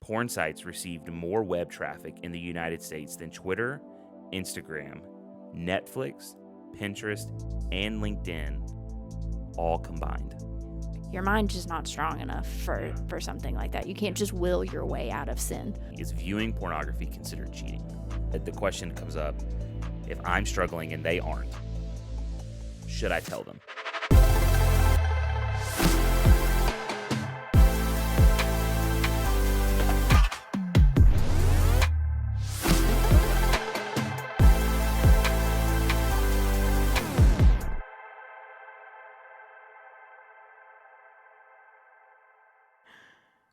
porn sites received more web traffic in the United States than Twitter, Instagram, Netflix, Pinterest, and LinkedIn all combined. Your mind just not strong enough for something like that. You can't just will your way out of sin. Is viewing pornography considered cheating? The question comes up, if I'm struggling and they aren't, should I tell them?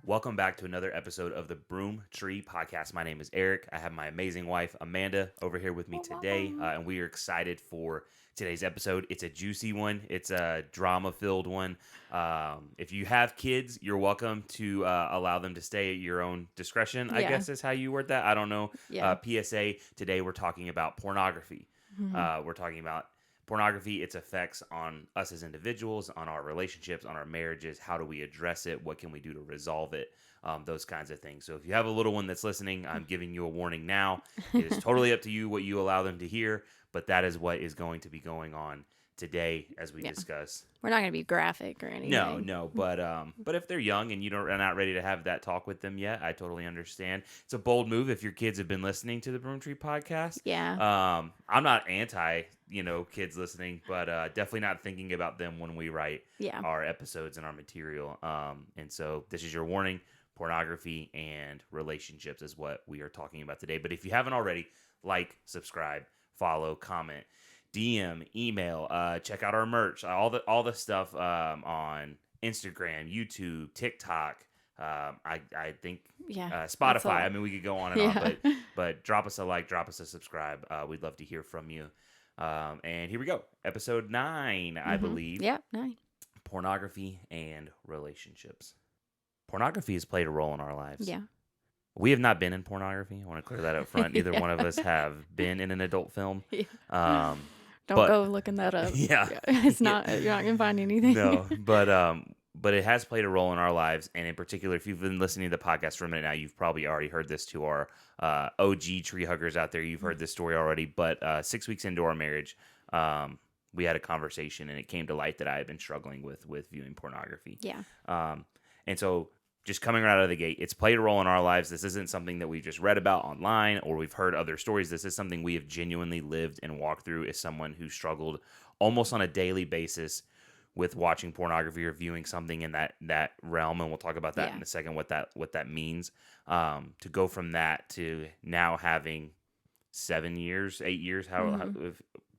Welcome back to another episode of the Broom podcast. My name is Eric. I have my amazing wife, Amanda, over here with me today, and we are excited for today's episode. It's a juicy one. It's a drama-filled one. If you have kids, you're welcome to allow them to stay at your own discretion, I guess is how you word that. I don't know. PSA, today we're talking about pornography. We're talking about pornography, its effects on us as individuals, on our relationships, on our marriages. How do we address it? What can we do to resolve it? Those kinds of things. So if you have a little one that's listening, I'm giving you a warning now. It is totally up to you what you allow them to hear, but that is what is going to be going on today as we discuss. We're not going to be graphic or anything. No, but if they're young and are not ready to have that talk with them yet, I totally understand. It's a bold move if your kids have been listening to the Broom podcast. Yeah. I'm not anti, kids listening, but definitely not thinking about them when we write our episodes and our material. And so this is your warning. Pornography and relationships is what we are talking about today. But if you haven't already, like, subscribe, follow, comment, DM, email, check out our merch, all the stuff on Instagram, YouTube, TikTok. I think Spotify. I mean, we could go on and on, but drop us a like, drop us a subscribe. We'd love to hear from you. And here we go, episode 9, I believe. Yeah, 9. Pornography and relationships. Pornography has played a role in our lives. Yeah. We have not been in pornography. I want to clear that up front. Neither one of us have been in an adult film. Don't go looking that up. Yeah. It's not, you're not going to find anything. No, but it has played a role in our lives. And in particular, if you've been listening to the podcast for a minute now, you've probably already heard this to our OG tree huggers out there. You've heard this story already. But 6 weeks into our marriage, we had a conversation and it came to light that I had been struggling with viewing pornography. Yeah. And so just coming right out of the gate, it's played a role in our lives. This isn't something that we've just read about online or we've heard other stories. This is something we have genuinely lived and walked through as someone who struggled almost on a daily basis with watching pornography or viewing something in that realm. And we'll talk about that in a second, what that means. To go from that to now having 7 years, 8 years,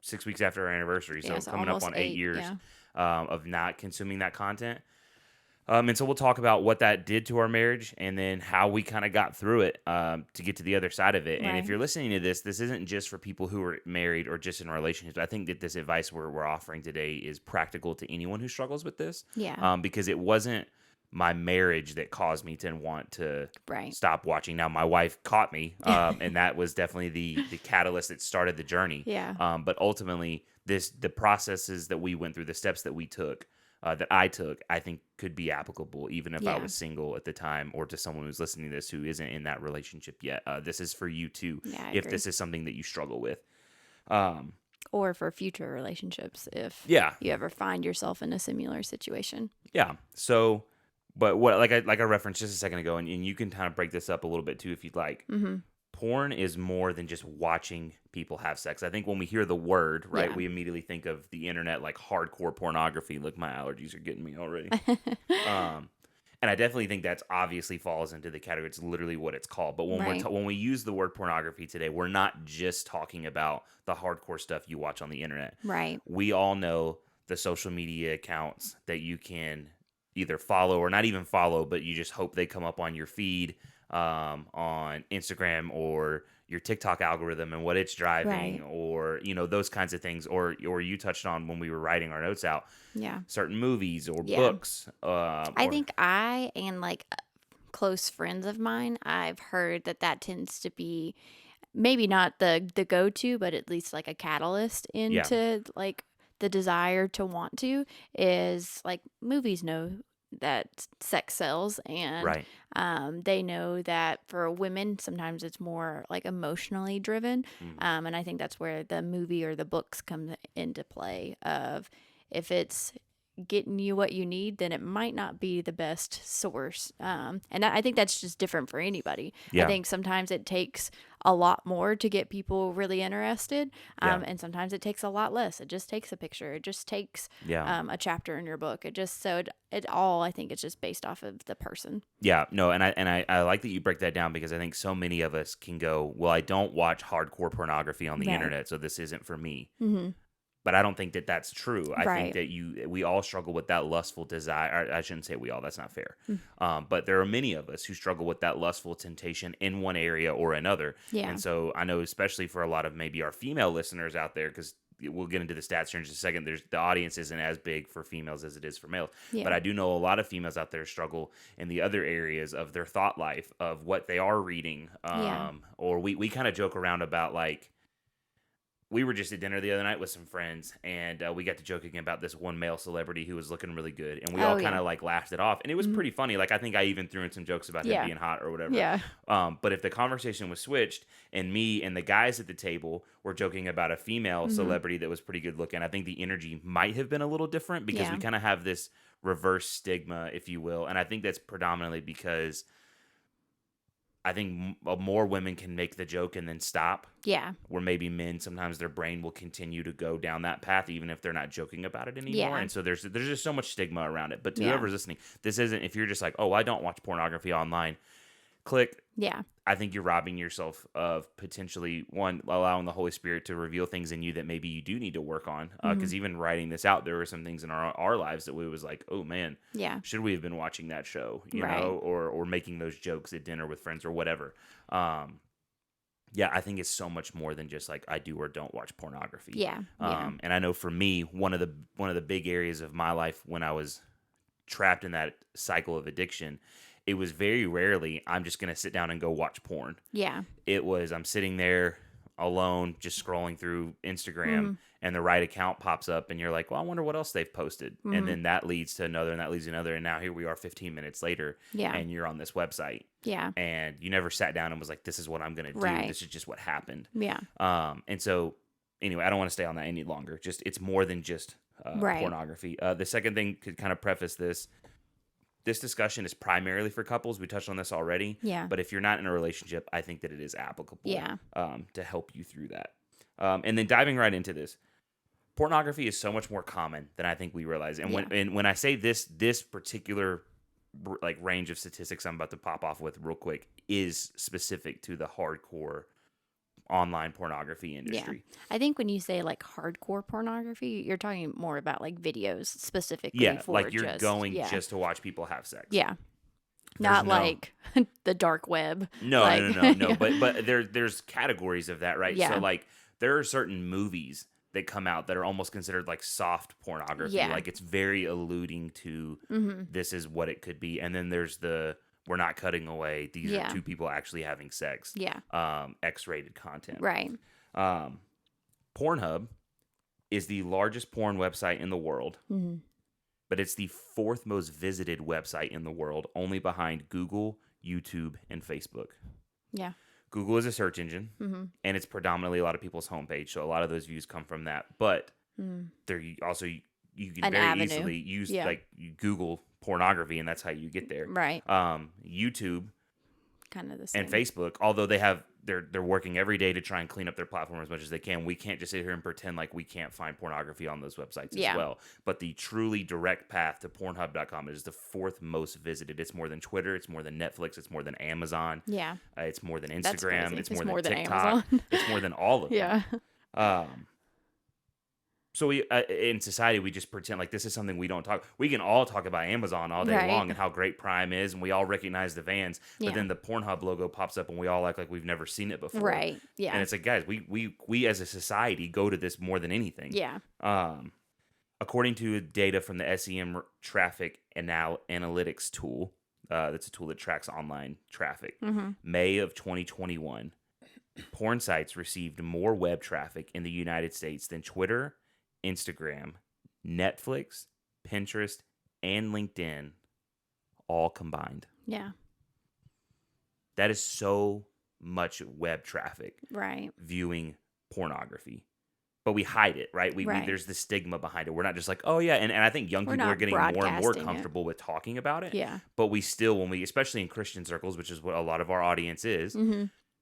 6 weeks after our anniversary. So coming up on 8 years of not consuming that content. And so we'll talk about what that did to our marriage and then how we kind of got through it to get to the other side of it. Right. And if you're listening to this isn't just for people who are married or just in relationships. I think that this advice we're offering today is practical to anyone who struggles with this. Yeah. Because it wasn't my marriage that caused me to want to stop watching. Now, my wife caught me, and that was definitely the catalyst that started the journey. Yeah. But ultimately, the processes that we went through, the steps that we took, that I took, I think could be applicable even if I was single at the time or to someone who's listening to this who isn't in that relationship yet. This is for you too, if this is something that you struggle with. Or for future relationships if you ever find yourself in a similar situation. Yeah. So, but what like I referenced just a second ago, and you can kind of break this up a little bit too if you'd like. Mm-hmm. Porn is more than just watching people have sex. I think when we hear the word, we immediately think of the internet, like hardcore pornography. Look, my allergies are getting me already. And I definitely think that's obviously falls into the category. It's literally what it's called. But when when we use the word pornography today, we're not just talking about the hardcore stuff you watch on the internet. Right. We all know the social media accounts that you can either follow or not even follow, but you just hope they come up on your feed. On Instagram or your TikTok algorithm and what it's driving or, those kinds of things. Or you touched on when we were writing our notes out, certain movies or books. I think I and like close friends of mine, I've heard that tends to be maybe not the go-to, but at least like a catalyst into like the desire to want to is like movies, no that sex sells, and Right. they know that for women sometimes it's more like emotionally driven, Mm. and I think that's where the movie or the books come into play. Of if it's getting you what you need, then it might not be the best source. And I think that's just different for anybody. I Yeah. think sometimes it takes a lot more to get people really interested, Yeah. and sometimes it takes a lot less. It just takes a picture. It just takes Yeah. a chapter in your book. It all, I think, it's just based off of the person. Yeah, no, and I like that you break that down because I think so many of us can go, well, I don't watch hardcore pornography on the Right. internet, so this isn't for me. Mm-hmm. But I don't think that that's true. I think Right. that we all struggle with that lustful desire. I shouldn't say we all. That's not fair. Mm. But there are many of us who struggle with that lustful temptation in one area or another. Yeah. And so I know, especially for a lot of maybe our female listeners out there, because we'll get into the stats here in just a second. The audience isn't as big for females as it is for males. Yeah. But I do know a lot of females out there struggle in the other areas of their thought life, of what they are reading. Yeah. Or we kind of joke around about, like, we were just at dinner the other night with some friends, and we got to joking about this one male celebrity who was looking really good, and we all kind of like laughed it off, and it was pretty funny. Like, I think I even threw in some jokes about him being hot or whatever. Yeah. But if the conversation was switched, and me and the guys at the table were joking about a female celebrity that was pretty good looking, I think the energy might have been a little different because we kind of have this reverse stigma, if you will, and I think that's predominantly because I think more women can make the joke and then stop. Yeah. Where maybe men, sometimes their brain will continue to go down that path even if they're not joking about it anymore. Yeah. And so there's just so much stigma around it. But to Yeah. whoever's listening, this isn't, if you're just like, oh, I don't watch pornography online, click. Yeah. I think you're robbing yourself of potentially, one, allowing the Holy Spirit to reveal things in you that maybe you do need to work on. Because even writing this out, there were some things in our lives that we was like, oh man, Yeah. should we have been watching that show, Right. know, or making those jokes at dinner with friends or whatever. Yeah, I think it's so much more than just like I do or don't watch pornography. Yeah. Yeah. And I know for me, one of the big areas of my life when I was trapped in that cycle of addiction, it was very rarely I'm just gonna sit down and go watch porn. Yeah. It was I'm sitting there alone, just scrolling through Instagram, and the right account pops up, and you're like, well, I wonder what else they've posted. And then that leads to another, and that leads to another, and now here we are 15 minutes later, Yeah. and you're on this website. Yeah. And you never sat down and was like, this is what I'm going to do. Right. This is just what happened. Yeah. And so, anyway, I don't want to stay on that any longer. Just it's more than just Right. pornography. The second thing could kind of preface this. This discussion is primarily for couples. We touched on this already. Yeah. But if you're not in a relationship, I think that it is applicable Yeah. to help you through that. And then diving right into this, pornography is so much more common than I think we realize. And when I say this particular like range of statistics I'm about to pop off with real quick is specific to the hardcore online pornography industry. Yeah. I think when you say like hardcore pornography, you're talking more about like videos specifically. Yeah, for like you're just, going just to watch people have sex. Yeah. There's Not no- like the dark web. No, like, no. But there's categories of that, right? Yeah. So like there are certain movies that come out that are almost considered like soft pornography. Yeah. Like it's very alluding to this is what it could be. And then there's we're not cutting away. These Yeah. are two people actually having sex. Yeah. X-rated content. Right. Pornhub is the largest porn website in the world, Mm-hmm. but it's the fourth most visited website in the world, only behind Google, YouTube, and Facebook. Yeah. Google is a search engine, Mm-hmm. and it's predominantly a lot of people's homepage, so a lot of those views come from that. But there also you can An very avenue. easily use Yeah. like you Google pornography, and that's how you get there. Right. YouTube Kind of the same. and Facebook, although they're working every day to try and clean up their platform as much as they can. We can't just sit here and pretend like we can't find pornography on those websites as well. But the truly direct path to Pornhub.com is the fourth most visited. It's more than Twitter. It's more than Netflix. It's more than Amazon. Yeah. It's more than That's Instagram. crazy. It's It's more more than than TikTok. Amazon. It's more than all of them. Yeah. So we in society we just pretend like this is something we don't talk. We can all talk about Amazon all day Right. long and how great Prime is, and we all recognize the vans. But Yeah. then the Pornhub logo pops up, and we all act like we've never seen it before. Right. Yeah. And it's like, guys, we as a society go to this more than anything. Yeah. According to data from the SEM traffic analytics tool, that's a tool that tracks online traffic. May of 2021, porn sites received more web traffic in the United States than Twitter, Instagram, Netflix, Pinterest, and LinkedIn all combined. Yeah. That is so much web traffic. Right. Viewing pornography. But we hide it, right? There's the stigma behind it. We're not just like, oh yeah, and I think young people are getting more and more comfortable with talking about it. Yeah. But we still, especially in Christian circles, which is what a lot of our audience is,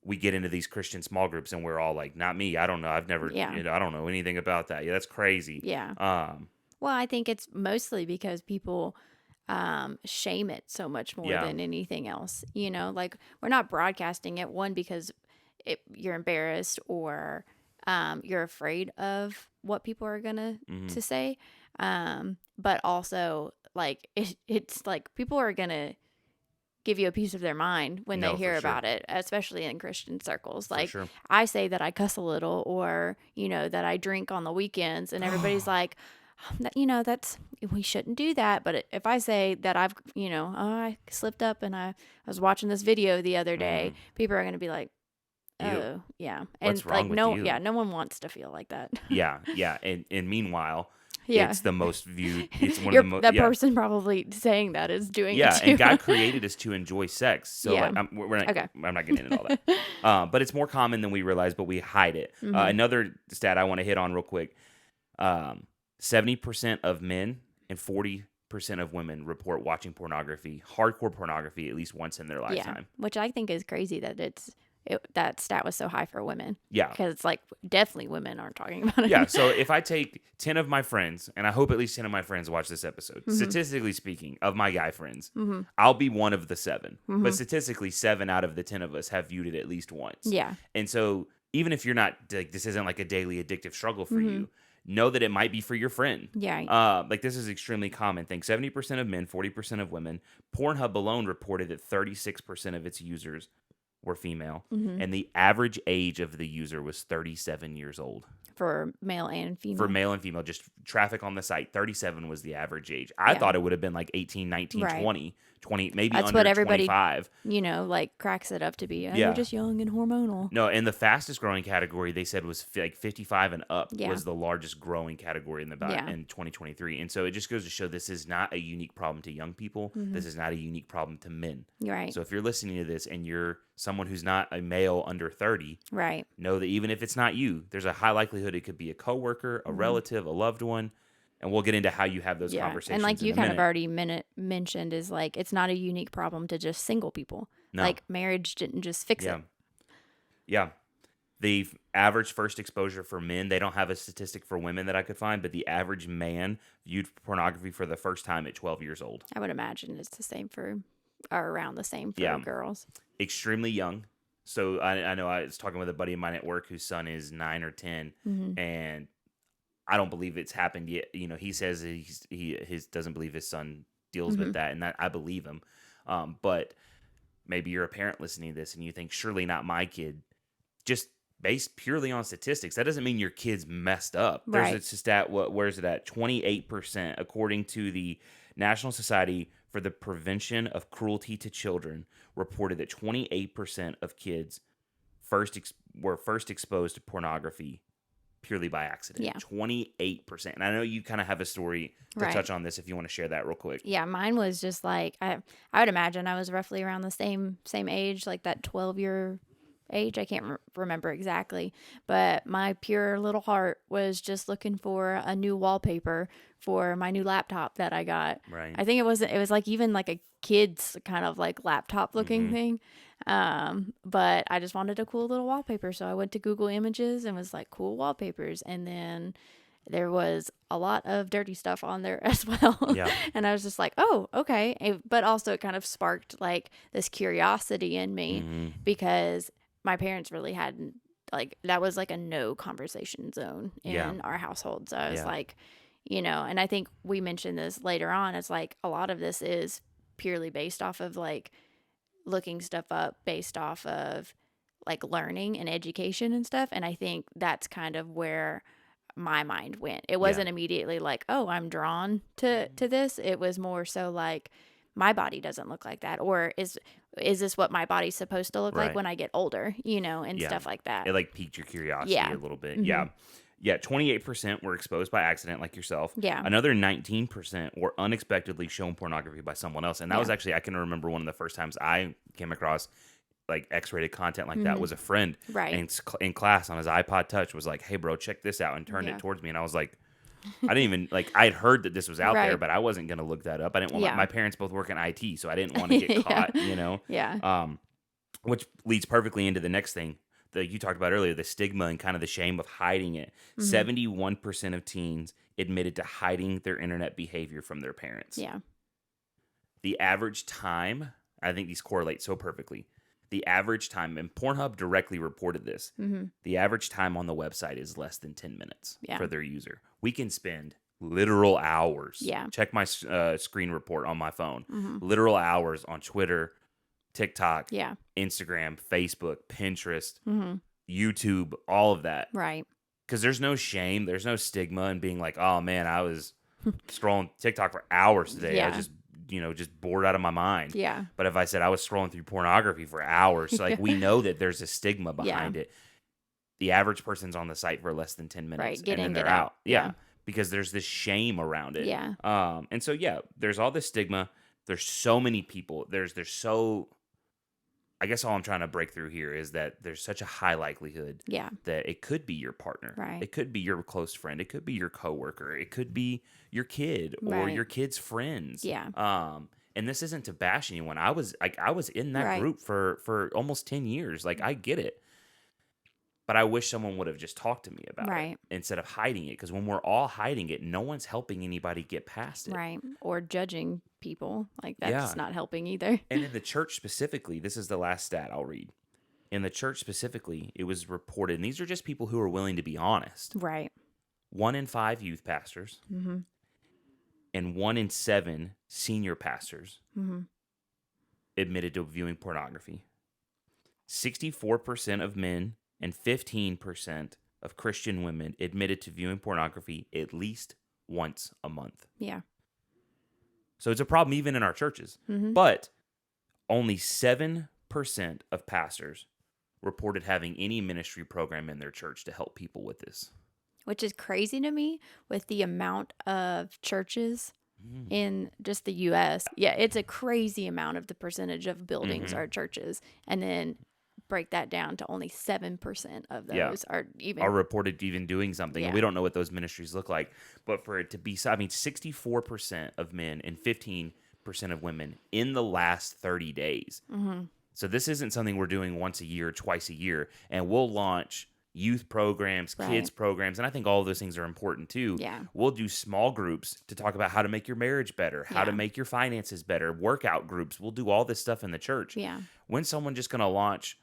we get into these Christian small groups and we're all like, not me. I don't know. I've never, I don't know anything about that. Yeah, that's crazy. Yeah. Well, I think it's mostly because people shame it so much more than anything else. Like we're not broadcasting it, one, because you're embarrassed or you're afraid of what people are gonna to say, but also like it's like people are gonna give you a piece of their mind when they hear about it, especially in Christian circles. Like I say that I cuss a little, or that I drink on the weekends, and everybody's like, that's, we shouldn't do that. But if I say that I've I slipped up and I was watching this video the other day, people are gonna be like, oh, yeah. And what's wrong with you? Yeah, no one wants to feel like that. yeah. And meanwhile, it's the most viewed. It's one of the most. That person probably saying that is doing it too. And God created us to enjoy sex. So like, I'm not getting into all that. But it's more common than we realize, but we hide it. Another stat I want to hit on real quick: 70% of men and 40% of women report watching pornography, hardcore pornography, at least once in their lifetime. Yeah, which I think is crazy that that stat was so high for women. Yeah. Because it's like definitely women aren't talking about it. Yeah. So if I take 10 of my friends, and I hope at least 10 of my friends watch this episode, statistically speaking, of my guy friends, I'll be one of the 7. But statistically, 7 out of the 10 of us have viewed it at least once. Yeah. And so even if you're not, like, this isn't like a daily addictive struggle for you, know that it might be for your friend. Yeah. Like this is an extremely common thing. 70% of men, 40% of women. Pornhub alone reported that 36% of its users were female, and the average age of the user was 37 years old. For male and female? For male and female, just traffic on the site, 37 was the average age. I thought it would have been like 18, 19, 20, maybe that's under what everybody, 25. Like cracks it up to be. You're just young and hormonal. No, and the fastest growing category they said was like 55 and up was the largest growing category in 2023. And so it just goes to show this is not a unique problem to young people. This is not a unique problem to men. Right. So if you're listening to this and you're someone who's not a male under 30, right, know that even if it's not you, there's a high likelihood it could be a coworker, a relative, a loved one. And we'll get into how you have those conversations. And like you kind of already mentioned, is like it's not a unique problem to just single people. No. Like marriage didn't just fix it. Yeah. The average first exposure for men, they don't have a statistic for women that I could find, but the average man viewed pornography for the first time at 12 years old. I would imagine it's the same or around the same for girls. Extremely young. So I know I was talking with a buddy of mine at work whose son is 9 or 10, and I don't believe it's happened yet. He says he doesn't believe his son deals with that, and that I believe him. But maybe you're a parent listening to this and you think, surely not my kid. Just based purely on statistics, that doesn't mean your kid's messed up. Right. There's a stat, where is it at? 28%, according to the National Society for the Prevention of Cruelty to Children, reported that 28% of kids were first exposed to pornography purely by accident. Yeah. 28%. And I know you kind of have a story to touch on this if you want to share that real quick. Yeah, mine was just like, I would imagine I was roughly around the same age, like that 12-year age. I can't remember exactly. But my pure little heart was just looking for a new wallpaper for my new laptop that I got. Right. I think it was like even like a kid's kind of like laptop looking thing. But I just wanted a cool little wallpaper. So I went to Google Images and was like, cool wallpapers. And then there was a lot of dirty stuff on there as well. Yeah. And I was just like, oh, okay. But also it kind of sparked like this curiosity in me because my parents really hadn't, like, that was like a no conversation zone in our household. So I was like, and I think we mentioned this later on. It's like a lot of this is purely based off of like looking stuff up based off of like learning and education and stuff. And I think that's kind of where my mind went. It wasn't immediately like, oh, I'm drawn to this. It was more so like, my body doesn't look like that, or is this what my body's supposed to look like when I get older, and stuff like that. It like piqued your curiosity a little bit. Yeah, 28% were exposed by accident, like yourself. Yeah. Another 19% were unexpectedly shown pornography by someone else. And that was actually, I can remember one of the first times I came across like X-rated content like that was a friend in class on his iPod Touch was like, hey, bro, check this out, and turned it towards me. And I was like, I didn't even, like, I had heard that this was out there, but I wasn't going to look that up. I didn't want, my parents both work in IT, so I didn't want to get caught, you know? Yeah. Which leads perfectly into the next thing that you talked about earlier, the stigma and kind of the shame of hiding it. 71% of teens admitted to hiding their internet behavior from their parents. Yeah. The average time, I think these correlate so perfectly. The average time, and Pornhub directly reported this, the average time on the website is less than 10 minutes for their user. We can spend literal hours. Yeah. Check my screen report on my phone. Literal hours on Twitter, TikTok, Instagram, Facebook, Pinterest, YouTube, all of that. Right. Because there's no shame, there's no stigma in being like, oh man, I was scrolling TikTok for hours today. I just bored out of my mind. Yeah. But if I said I was scrolling through pornography for hours, like we know that there's a stigma behind it. The average person's on the site for less than 10 minutes. Right. Get and in, then get they're out. Yeah. Because there's this shame around it. Yeah. And so, there's all this stigma. There's so many people. I guess all I'm trying to break through here is that there's such a high likelihood that it could be your partner. Right. It could be your close friend. It could be your coworker. It could be your kid or your kid's friends. Yeah. And this isn't to bash anyone. I was in that group for almost 10 years. Like, I get it. But I wish someone would have just talked to me about it instead of hiding it. Because when we're all hiding it, no one's helping anybody get past it. Right. Or judging people. Like, that's not helping either. And in the church specifically, this is the last stat I'll read. In the church specifically, it was reported, and these are just people who are willing to be honest. Right. 1 in 5 youth pastors and 1 in 7 senior pastors admitted to viewing pornography. 64% of men and 15% of Christian women admitted to viewing pornography at least once a month. Yeah. So it's a problem even in our churches. But only 7% of pastors reported having any ministry program in their church to help people with this. Which is crazy to me with the amount of churches in just the U.S. Yeah, it's a crazy amount of the percentage of buildings are churches. And then break that down to only 7% of those are reported even doing something. And we don't know what those ministries look like. But for it to be, 64% of men and 15% of women in the last 30 days. So this isn't something we're doing once a year, twice a year. And we'll launch youth programs, kids programs, and I think all of those things are important too. Yeah. We'll do small groups to talk about how to make your marriage better, how to make your finances better, workout groups. We'll do all this stuff in the church. Yeah. When's someone just going to launch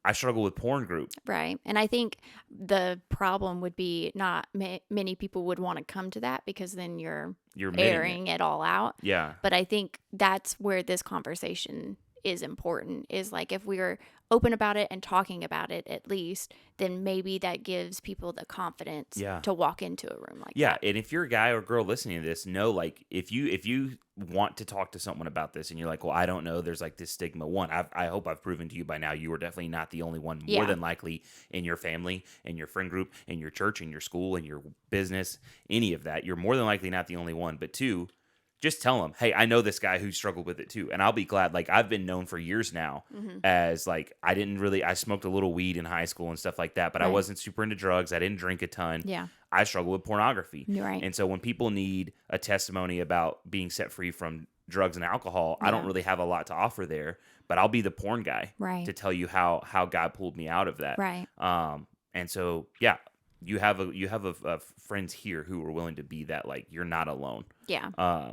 I struggle with porn group? Right. And I think the problem would be not many people would want to come to that because then you're airing it all out. Yeah. But I think that's where this conversation is important, is like if we're open about it and talking about it at least, then maybe that gives people the confidence to walk into a room like that. Yeah, and if you're a guy or girl listening to this, know, like, if you want to talk to someone about this and you're like, well, I don't know, there's like this stigma. One, I hope I've proven to you by now you are definitely not the only one. More than likely in your family, in your friend group, in your church, in your school, in your business, any of that, you're more than likely not the only one. But two, just tell them, hey, I know this guy who struggled with it too. And I'll be glad. Like, I've been known for years now as like, I smoked a little weed in high school and stuff like that, but I wasn't super into drugs. I didn't drink a ton. Yeah. I struggle with pornography. Right. And so when people need a testimony about being set free from drugs and alcohol, I don't really have a lot to offer there, but I'll be the porn guy to tell you how God pulled me out of that. Right. And so, you have a friends here who are willing to be that, like, you're not alone. Yeah.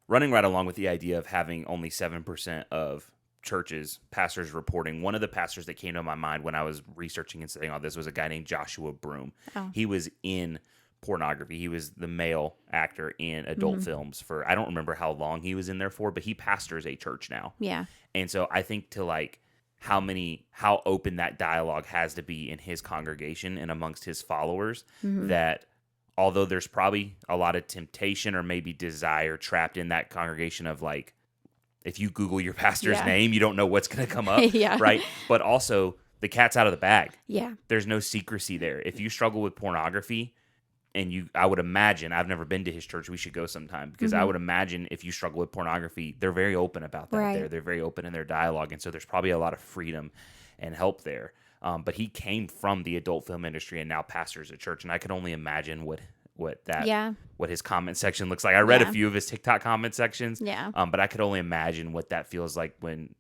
Running right along with the idea of having only 7% of churches, pastors reporting, one of the pastors that came to my mind when I was researching and studying all this was a guy named Joshua Broom. Oh. He was in pornography. He was the male actor in adult films for, I don't remember how long he was in there for, but he pastors a church now. Yeah. And so I think to, like, how open that dialogue has to be in his congregation and amongst his followers, that although there's probably a lot of temptation or maybe desire trapped in that congregation of, like, if you Google your pastor's name, you don't know what's going to come up, right? But also the cat's out of the bag. Yeah. There's no secrecy there. If you struggle with pornography, and I would imagine, I've never been to his church. We should go sometime, because I would imagine if you struggle with pornography, they're very open about that. Right. They're very open in their dialogue, and so there's probably a lot of freedom and help there. But he came from the adult film industry and now pastors a church, and I can only imagine what his comment section looks like. I read a few of his TikTok comment sections, but I could only imagine what that feels like when,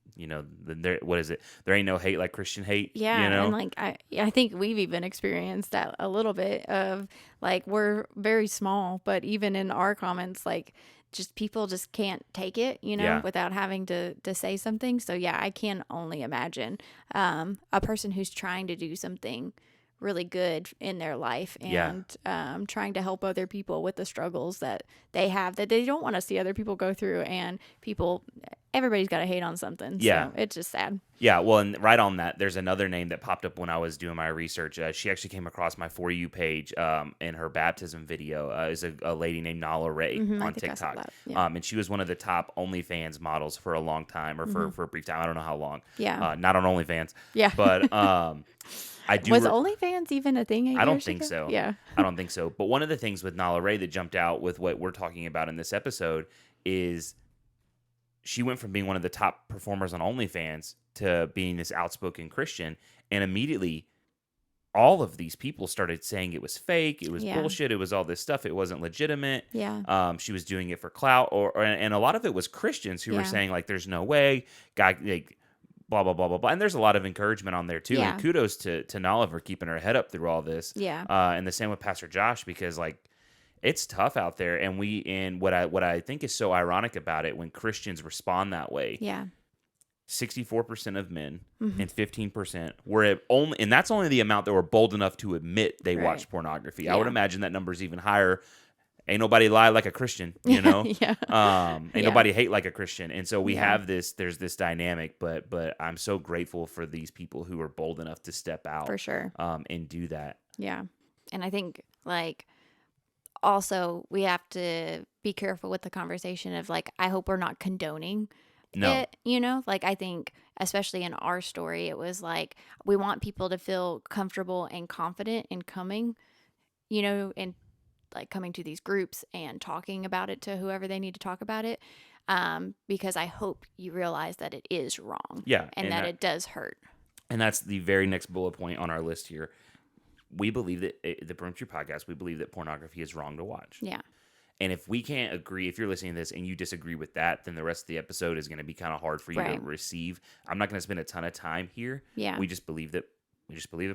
what is it? There ain't no hate like Christian hate. Yeah, and like I think we've even experienced that a little bit of, like, we're very small, but even in our comments, like, just people just can't take it, without having to say something. So yeah, I can only imagine a person who's trying to do something really good in their life and trying to help other people with the struggles that they have that they don't want to see other people go through, and everybody's got to hate on something. So it's just sad. Yeah, well, and right on that, there's another name that popped up when I was doing my research. She actually came across my For You page in her baptism video. Is a lady named Nala Ray on TikTok. And she was one of the top OnlyFans models for a long time, or for a brief time. I don't know how long. Yeah. Not on OnlyFans. Yeah. But was OnlyFans even a thing? I don't think so. Yeah. I don't think so. But one of the things with Nala Ray that jumped out with what we're talking about in this episode is she went from being one of the top performers on OnlyFans to being this outspoken Christian, and immediately all of these people started saying it was fake, it was bullshit, it was all this stuff, it wasn't legitimate. Yeah. She was doing it for clout, and a lot of it was Christians who were saying, like, there's no way, God, like, blah blah blah blah blah. And there's a lot of encouragement on there too. And kudos to Nala for keeping her head up through all this. Yeah. And the same with Pastor Josh, because, like, it's tough out there, and what I think is so ironic about it, when Christians respond that way. Yeah. 64% of men and 15% were only, and that's only the amount that were bold enough to admit they watched pornography. Yeah. I would imagine that number's even higher. Ain't nobody lie like a Christian, Ain't nobody hate like a Christian. And so there's this dynamic, but I'm so grateful for these people who are bold enough to step out for sure, and do that. Yeah. And I think, like, also we have to be careful with the conversation of, like, I hope we're not condoning it, like, I think especially in our story, it was like, we want people to feel comfortable and confident in coming, and like coming to these groups and talking about it to whoever they need to talk about it, because I hope you realize that it is wrong, and that it does hurt. And that's the very next bullet point on our list here. We believe that the Broom podcast, we believe that pornography is wrong to watch. Yeah. And if we can't agree, if you're listening to this and you disagree with that, then the rest of the episode is going to be kind of hard for you to receive. I'm not going to spend a ton of time here. Yeah. We just believe that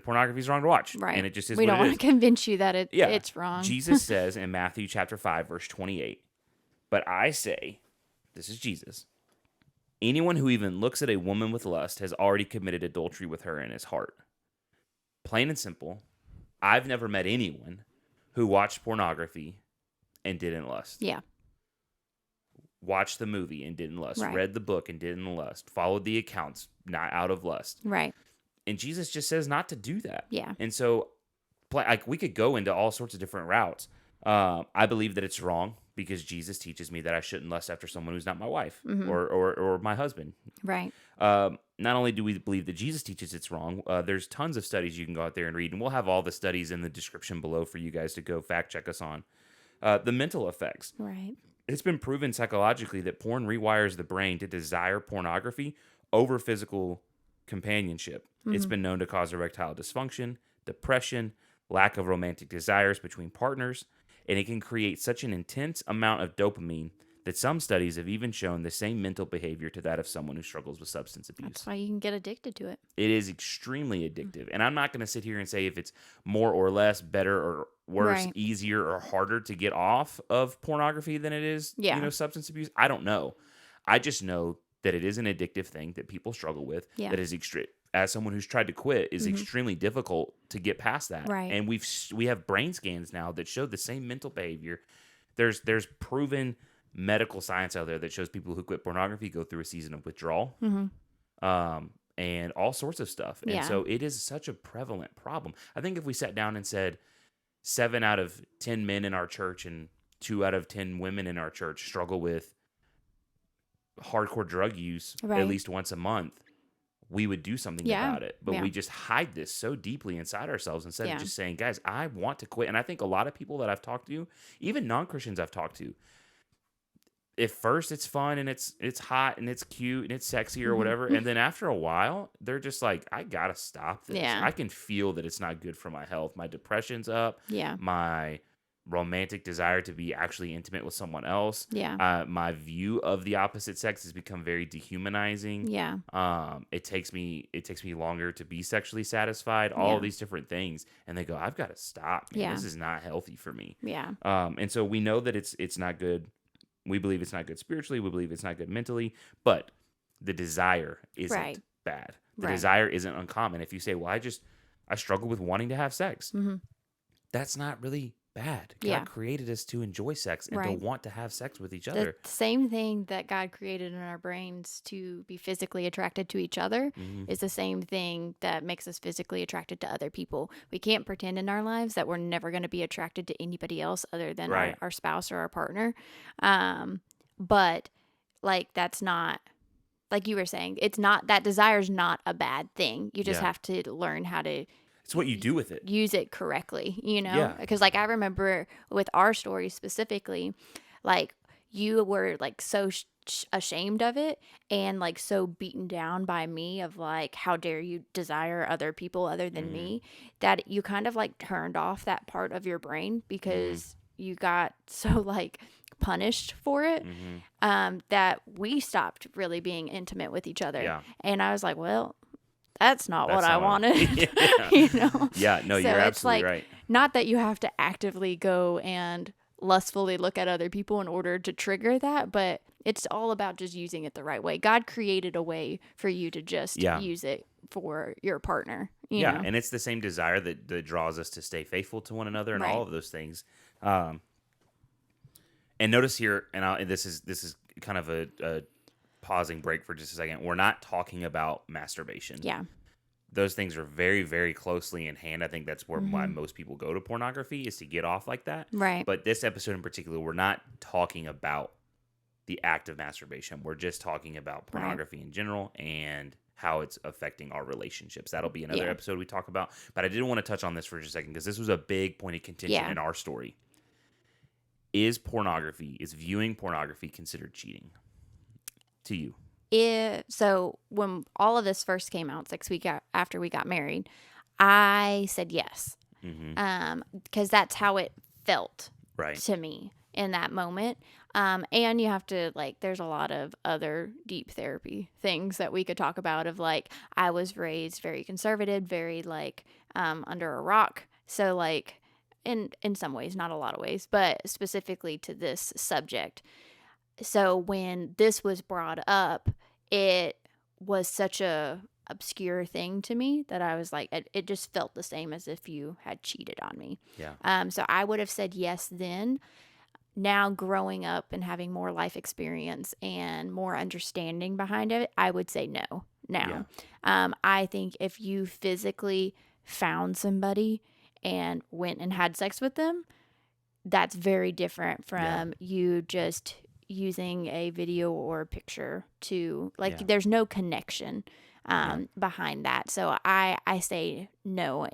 pornography is wrong to watch. Right. And it just is. We don't want to convince you that it's wrong. Jesus says in Matthew chapter 5, verse 28, "But I say," this is Jesus, "anyone who even looks at a woman with lust has already committed adultery with her in his heart." Plain and simple, I've never met anyone who watched pornography and didn't lust. Yeah. Watched the movie and didn't lust. Right. Read the book and didn't lust. Followed the accounts, not out of lust. Right. And Jesus just says not to do that. Yeah. And so, like, we could go into all sorts of different routes. I believe that it's wrong because Jesus teaches me that I shouldn't lust after someone who's not my wife or my husband. Right. Not only do we believe that Jesus teaches it's wrong, there's tons of studies you can go out there and read, and we'll have all the studies in the description below for you guys to go fact check us on. The mental effects. Right. It's been proven psychologically that porn rewires the brain to desire pornography over physical companionship. It's been known to cause erectile dysfunction, depression, lack of romantic desires between partners, and it can create such an intense amount of dopamine that some studies have even shown the same mental behavior to that of someone who struggles with substance abuse. That's why you can get addicted to it. It is extremely addictive. And I'm not going to sit here and say if it's more or less, better or worse, easier or harder to get off of pornography than it is, substance abuse. I don't know. I just know that it is an addictive thing that people struggle with. That is as someone who's tried to quit, is extremely difficult to get past that. Right. And we have brain scans now that show the same mental behavior. There's proven medical science out there that shows people who quit pornography go through a season of withdrawal, and all sorts of stuff. And so it is such a prevalent problem. I think if we sat down and said 7 out of 10 men in our church and 2 out of 10 women in our church struggle with hardcore drug use at least once a month, we would do something about it. But we just hide this so deeply inside ourselves instead of just saying, guys, I want to quit. And I think a lot of people that I've talked to, even non-Christians I've talked to, at first it's fun and it's hot and it's cute and it's sexy or whatever. And then after a while, they're just like, I got to stop this. Yeah. I can feel that it's not good for my health. My depression's up. Yeah. My romantic desire to be actually intimate with someone else. Yeah. My view of the opposite sex has become very dehumanizing. Yeah. It takes me longer to be sexually satisfied. All of these different things, and they go, I've got to stop. Man. This is not healthy for me. Yeah. And so we know that it's not good. We believe it's not good spiritually. We believe it's not good mentally. But the desire isn't bad. The desire isn't uncommon. If you say, well, I struggle with wanting to have sex. That's not really bad. God created us to enjoy sex and to want to have sex with each other. The same thing that God created in our brains to be physically attracted to each other is the same thing that makes us physically attracted to other people. We can't pretend in our lives that we're never going to be attracted to anybody else other than our spouse or our partner. But like, that's not, like you were saying, it's not, that desire is not a bad thing. You just have to learn how to it's what you do with it. Use it correctly, you know? Yeah. Because, like, I remember with our story specifically, like, you were, like, so ashamed of it and, like, so beaten down by me of, like, how dare you desire other people other than me, that you kind of, like, turned off that part of your brain because you got so, like, punished for it that we stopped really being intimate with each other. Yeah. And I was like, well, that's not what I wanted. You know? Yeah, no, so you're it's absolutely like, right. Not that you have to actively go and lustfully look at other people in order to trigger that, but it's all about just using it the right way. God created a way for you to just use it for your partner. You know? And it's the same desire that draws us to stay faithful to one another and all of those things. And notice here, and this is kind of a pausing break for just a second. We're not talking about masturbation. Yeah. Those things are very, very closely in hand. I think that's why most people go to pornography, is to get off like that. Right. But this episode in particular, we're not talking about the act of masturbation. We're just talking about pornography in general and how it's affecting our relationships. That'll be another episode we talk about. But I did want to touch on this for just a second because this was a big point of contention in our story. Is viewing pornography considered cheating to you? So when all of this first came out 6 weeks after we got married, I said yes. Because that's how it felt to me in that moment. And you have to, like, there's a lot of other deep therapy things that we could talk about of, like, I was raised very conservative, very, like, under a rock. So, like, in some ways, not a lot of ways, but specifically to this subject. So when this was brought up, it was such a obscure thing to me that I was like, it just felt the same as if you had cheated on me. Yeah. So I would have said yes then. Now growing up and having more life experience and more understanding behind it, I would say no now. I think if you physically found somebody and went and had sex with them, that's very different from you just using a video or a picture to, like, there's no connection behind that. So I say no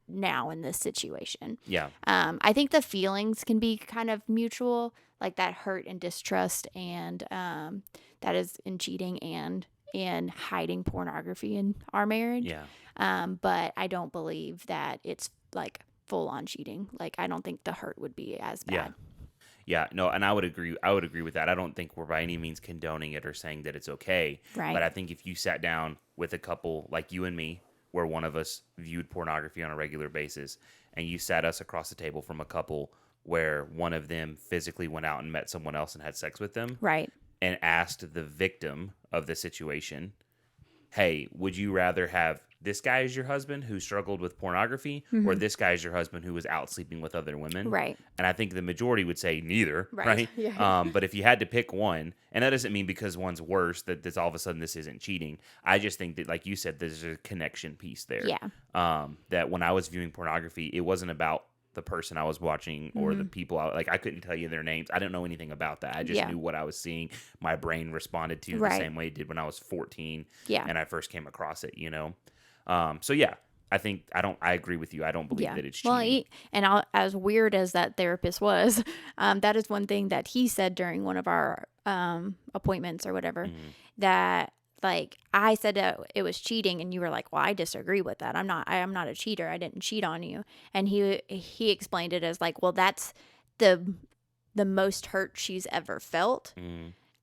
now in this situation. Yeah. I think the feelings can be kind of mutual, like that hurt and distrust, and that is in cheating and in hiding pornography in our marriage. Yeah. But I don't believe that it's like full on cheating. Like, I don't think the hurt would be as bad. Yeah, no, and I would agree with that. I don't think we're by any means condoning it or saying that it's okay. Right. But I think if you sat down with a couple like you and me, where one of us viewed pornography on a regular basis, and you sat us across the table from a couple where one of them physically went out and met someone else and had sex with them. Right. And asked the victim of the situation, hey, would you rather have this guy as your husband who struggled with pornography, or this guy as your husband who was out sleeping with other women? Right. And I think the majority would say neither, right? Yeah. But if you had to pick one, and that doesn't mean because one's worse that this all of a sudden this isn't cheating. I just think that, like you said, there's a connection piece there. Yeah. That when I was viewing pornography, it wasn't about the person I was watching or the people I couldn't tell you their names. I didn't know anything about that. I just knew what I was seeing. My brain responded to the same way it did when I was 14 and I first came across it, you know? So yeah, I agree with you. I don't believe that it's cheating. Well, as weird as that therapist was, that is one thing that he said during one of our appointments or whatever, that like I said that it was cheating, and you were like, well, I disagree with that. I am not a cheater. I didn't cheat on you. And he explained it as like, well, that's the most hurt she's ever felt.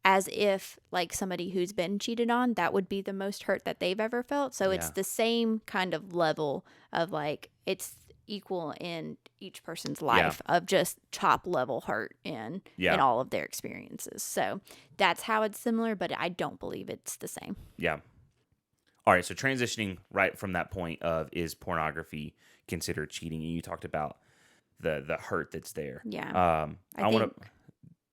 As if like somebody who's been cheated on, that would be the most hurt that they've ever felt. So it's the same kind of level of like, it's equal in each person's life of just top level hurt in all of their experiences. So that's how it's similar, but I don't believe it's the same. Yeah. All right. So transitioning right from that point of, is pornography considered cheating? And you talked about the hurt that's there. Yeah. I want to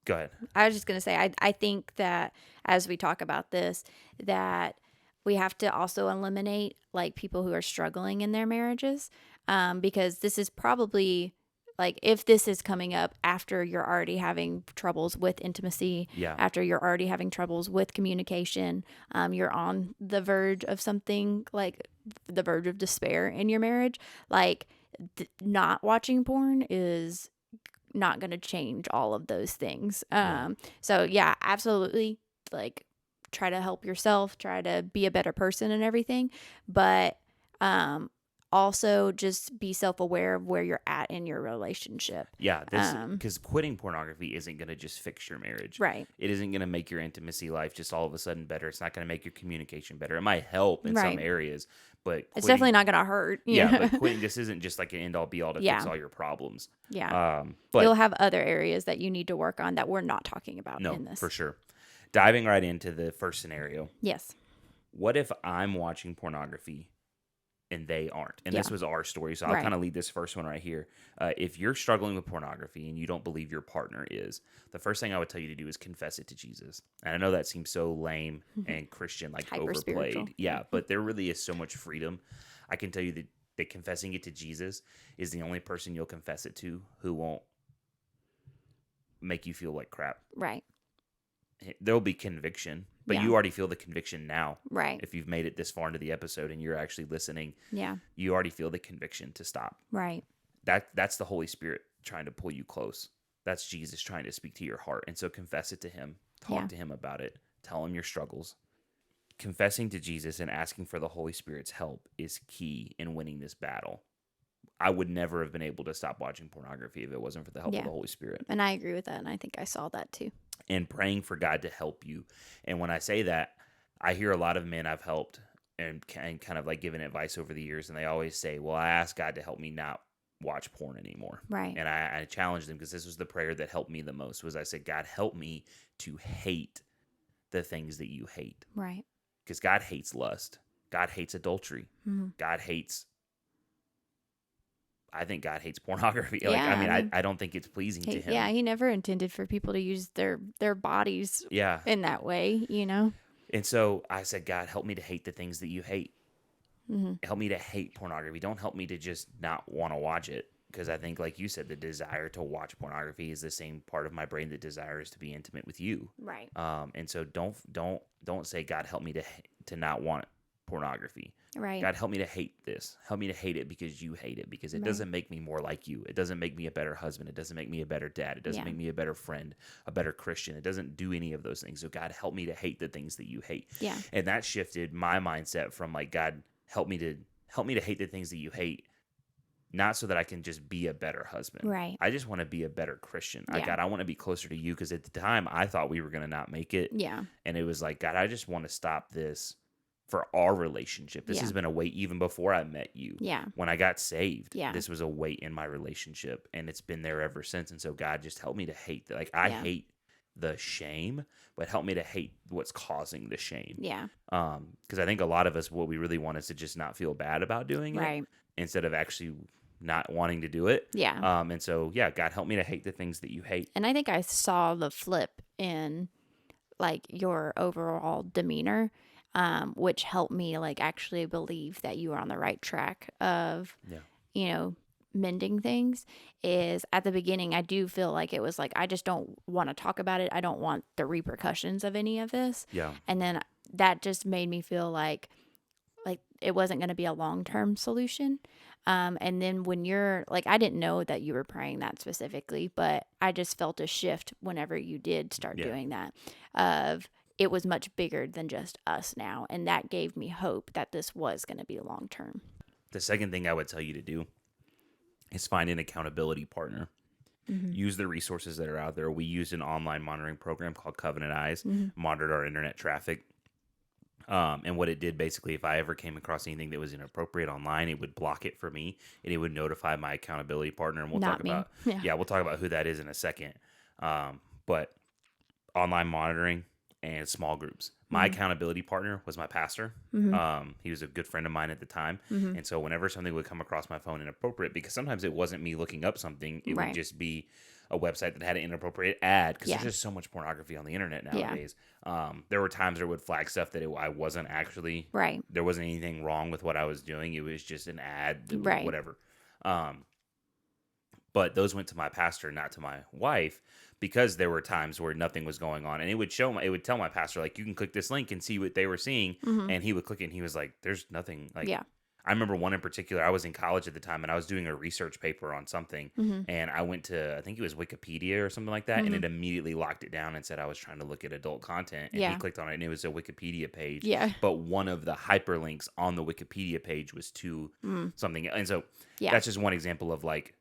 go ahead. I was just going to say, I think that as we talk about this, that we have to also eliminate like people who are struggling in their marriages, because this is probably like, if this is coming up after you're already having troubles with intimacy, after you're already having troubles with communication, you're on the verge of something like the verge of despair in your marriage, like not watching porn is not going to change all of those things. So yeah, absolutely. Like, try to help yourself, try to be a better person and everything. But, also just be self-aware of where you're at in your relationship. Yeah. Because quitting pornography isn't going to just fix your marriage. Right. It isn't going to make your intimacy life just all of a sudden better. It's not going to make your communication better. It might help in some areas, but it's definitely not going to hurt. But quitting, this isn't just like an end all be all to fix all your problems. Yeah. But you'll have other areas that you need to work on that we're not talking about in this. For sure. Diving right into the first scenario. Yes. What if I'm watching pornography and they aren't? And this was our story, so I'll kind of lead this first one right here. If you're struggling with pornography and you don't believe your partner is, the first thing I would tell you to do is confess it to Jesus. And I know that seems so lame and Christian, like overplayed. Yeah, but there really is so much freedom. I can tell you that confessing it to Jesus is the only person you'll confess it to who won't make you feel like crap. Right. There'll be conviction, but you already feel the conviction now. Right. If you've made it this far into the episode and you're actually listening, you already feel the conviction to stop. Right. That's the Holy Spirit trying to pull you close. That's Jesus trying to speak to your heart. And so confess it to him. Talk to him about it. Tell him your struggles. Confessing to Jesus and asking for the Holy Spirit's help is key in winning this battle. I would never have been able to stop watching pornography if it wasn't for the help of the Holy Spirit. And I agree with that, and I think I saw that too. And praying for God to help you. And when I say that, I hear a lot of men I've helped and kind of like given advice over the years, and they always say, well, I asked God to help me not watch porn anymore. Right. And I challenged them, because this was the prayer that helped me the most, was I said, God, help me to hate the things that you hate. Right. Because God hates lust. God hates adultery. God hates... I think God hates pornography. I don't think it's pleasing to him. Yeah, he never intended for people to use their bodies in that way, you know? And so I said, God, help me to hate the things that you hate. Help me to hate pornography. Don't help me to just not want to watch it. Because I think, like you said, the desire to watch pornography is the same part of my brain that desires to be intimate with you. Right. And so don't say, God, help me to not want pornography. Right. God, help me to hate this. Help me to hate it because you hate it, because it doesn't make me more like you. It doesn't make me a better husband. It doesn't make me a better dad. It doesn't make me a better friend, a better Christian. It doesn't do any of those things. So God, help me to hate the things that you hate. Yeah. And that shifted my mindset from like, God, help me to hate the things that you hate, not so that I can just be a better husband. Right. I just want to be a better Christian. Yeah. God, I want to be closer to you, because at the time I thought we were going to not make it. Yeah. And it was like, God, I just want to stop this for our relationship. This has been a weight even before I met you. Yeah. When I got saved, Yeah. this was a weight in my relationship, and it's been there ever since. And so God, just help me to hate that. Like, I hate the shame, but help me to hate what's causing the shame. Yeah. Because I think a lot of us, what we really want is to just not feel bad about doing Right. it, instead of actually not wanting to do it. Yeah. And so, yeah, God, help me to hate the things that you hate. And I think I saw the flip in like your overall demeanor, which helped me like actually believe that you were on the right track of, you know, mending things is at the beginning, I do feel like it was like, I just don't want to talk about it. I don't want the repercussions of any of this. Yeah. And then that just made me feel like it wasn't going to be a long-term solution. And then when you're like, I didn't know that you were praying that specifically, but I just felt a shift whenever you did start doing that, of it was much bigger than just us now. And that gave me hope that this was going to be long-term. The second thing I would tell you to do is find an accountability partner. Use the resources that are out there. We used an online monitoring program called Covenant Eyes, monitored our internet traffic. And what it did basically, if I ever came across anything that was inappropriate online, it would block it for me and it would notify my accountability partner. And we'll Not talk me. about, we'll talk about who that is in a second. But online monitoring and small groups. My accountability partner was my pastor. He was a good friend of mine at the time. And so whenever something would come across my phone inappropriate, because sometimes it wasn't me looking up something, it would just be a website that had an inappropriate ad, because there's just so much pornography on the internet nowadays. There were times where it would flag stuff that I wasn't actually, there wasn't anything wrong with what I was doing. It was just an ad, whatever. But those went to my pastor, not to my wife, because there were times where nothing was going on. And it would tell my pastor, like, you can click this link and see what they were seeing. And he would click it and he was like, there's nothing. Like, I remember one in particular. I was in college at the time and I was doing a research paper on something. And I went to, I think it was Wikipedia or something like that. And it immediately locked it down and said I was trying to look at adult content. And he clicked on it and it was a Wikipedia page. But one of the hyperlinks on the Wikipedia page was to something. And so that's just one example of like,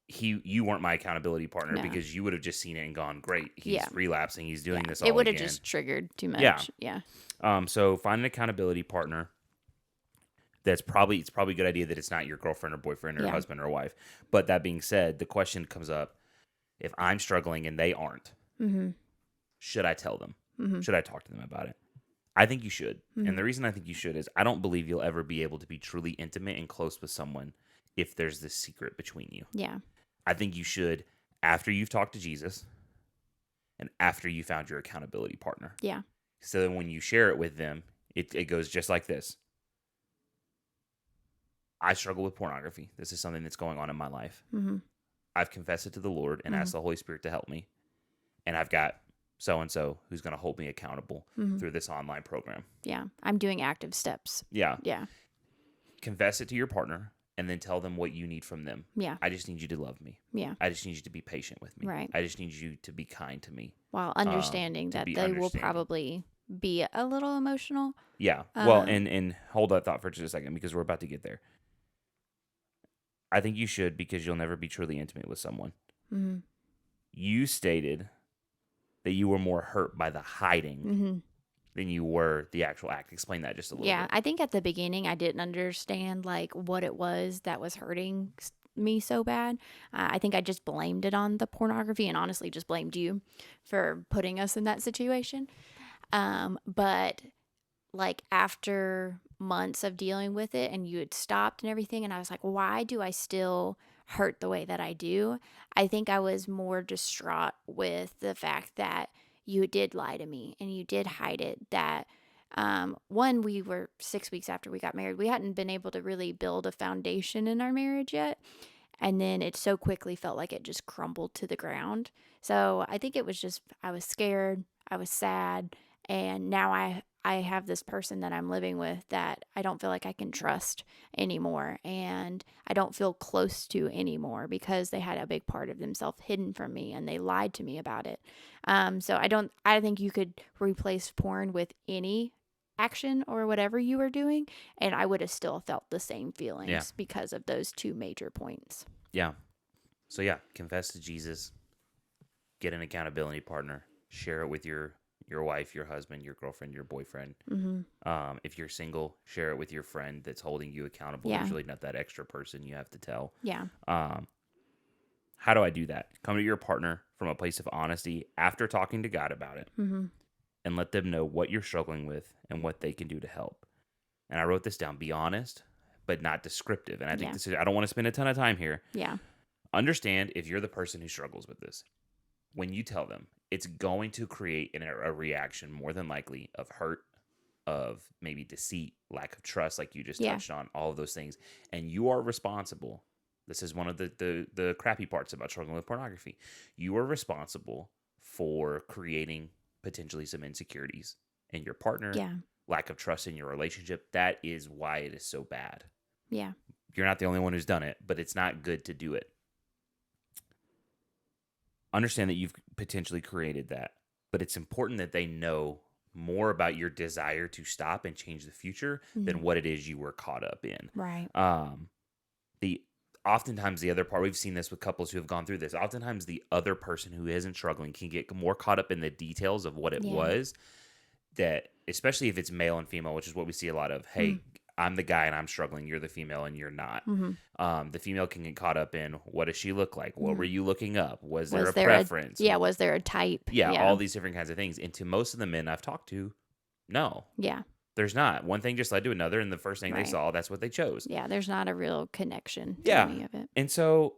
you weren't my accountability partner, because you would have just seen it and gone, great, he's relapsing, he's doing this all again. It would have again. just triggered too much. So find an accountability partner. It's probably a good idea that it's not your girlfriend or boyfriend or husband or wife. But that being said, the question comes up, if I'm struggling and they aren't, should I tell them? Should I talk to them about it? I think you should. And the reason I think you should is I don't believe you'll ever be able to be truly intimate and close with someone if there's this secret between you. I think you should, after you've talked to Jesus and after you found your accountability partner. So then when you share it with them, it goes just like this. I struggle with pornography. This is something that's going on in my life. I've confessed it to the Lord and asked the Holy Spirit to help me. And I've got so-and-so who's going to hold me accountable through this online program. I'm doing active steps. Confess it to your partner. And then tell them what you need from them. I just need you to love me. I just need you to be patient with me. I just need you to be kind to me. While understanding that they will probably be a little emotional. Well, and hold that thought for just a second, because we're about to get there. I think you should, because you'll never be truly intimate with someone. You stated that you were more hurt by the hiding than you were the actual act. Explain that just a little bit. I think at the beginning I didn't understand like what it was that was hurting me so bad. I think I just blamed it on the pornography, and honestly just blamed you for putting us in that situation. But like after months of dealing with it and you had stopped and everything, and I was like, why do I still hurt the way that I do? I think I was more distraught with the fact that you did lie to me and you did hide it. That one, we were 6 weeks after we got married. We hadn't been able to really build a foundation in our marriage yet. And then it so quickly felt like it just crumbled to the ground. So I think it was just, I was scared, I was sad, and now I have this person that I'm living with that I don't feel like I can trust anymore, and I don't feel close to anymore because they had a big part of themselves hidden from me and they lied to me about it. So I think you could replace porn with any action or whatever you were doing, and I would have still felt the same feelings because of those two major points. So confess to Jesus, get an accountability partner, share it with your wife, your husband, your girlfriend, your boyfriend. If you're single, share it with your friend that's holding you accountable. There's really not that extra person you have to tell. How do I do that? Come to your partner from a place of honesty after talking to God about it, and let them know what you're struggling with and what they can do to help. And I wrote this down: be honest, but not descriptive. And I think I don't want to spend a ton of time here. Understand, if you're the person who struggles with this, when you tell them, it's going to create a reaction, more than likely, of hurt, of maybe deceit, lack of trust, like you just touched on, all of those things. And you are responsible. This is one of the crappy parts about struggling with pornography. You are responsible for creating potentially some insecurities in your partner, Yeah. lack of trust in your relationship. That is why it is so bad. Yeah. You're not the only one who's done it, but it's not good to do it. Understand that you've potentially created that, but it's important that they know more about your desire to stop and change the future than what it is you were caught up in. Right. Oftentimes the other part, we've seen this with couples who have gone through this. Oftentimes the other person who isn't struggling can get more caught up in the details of what it was, that especially if it's male and female, which is what we see a lot of. Hey, I'm the guy and I'm struggling. You're the female and you're not. The female can get caught up in, what does she look like? What were you looking up? Was there a preference? Was there a type? Yeah, all these different kinds of things. And to most of the men I've talked to, no. Yeah. There's not. One thing just led to another, and the first thing they saw, that's what they chose. Yeah, there's not a real connection to any of it. And so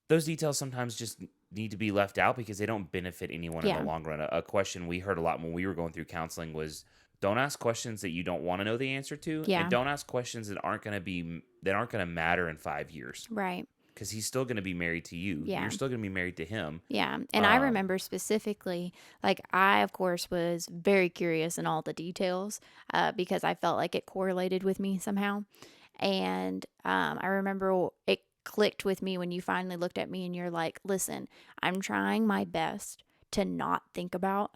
those details sometimes just need to be left out because they don't benefit anyone in the long run. A question we heard a lot when we were going through counseling was, don't ask questions that you don't want to know the answer to, and don't ask questions that aren't going to matter in 5 years. Right. Because he's still going to be married to you. Yeah. You're still going to be married to him. Yeah. And I remember specifically, like, I, of course, was very curious in all the details because I felt like it correlated with me somehow. And I remember it clicked with me when you finally looked at me and you're like, listen, I'm trying my best to not think about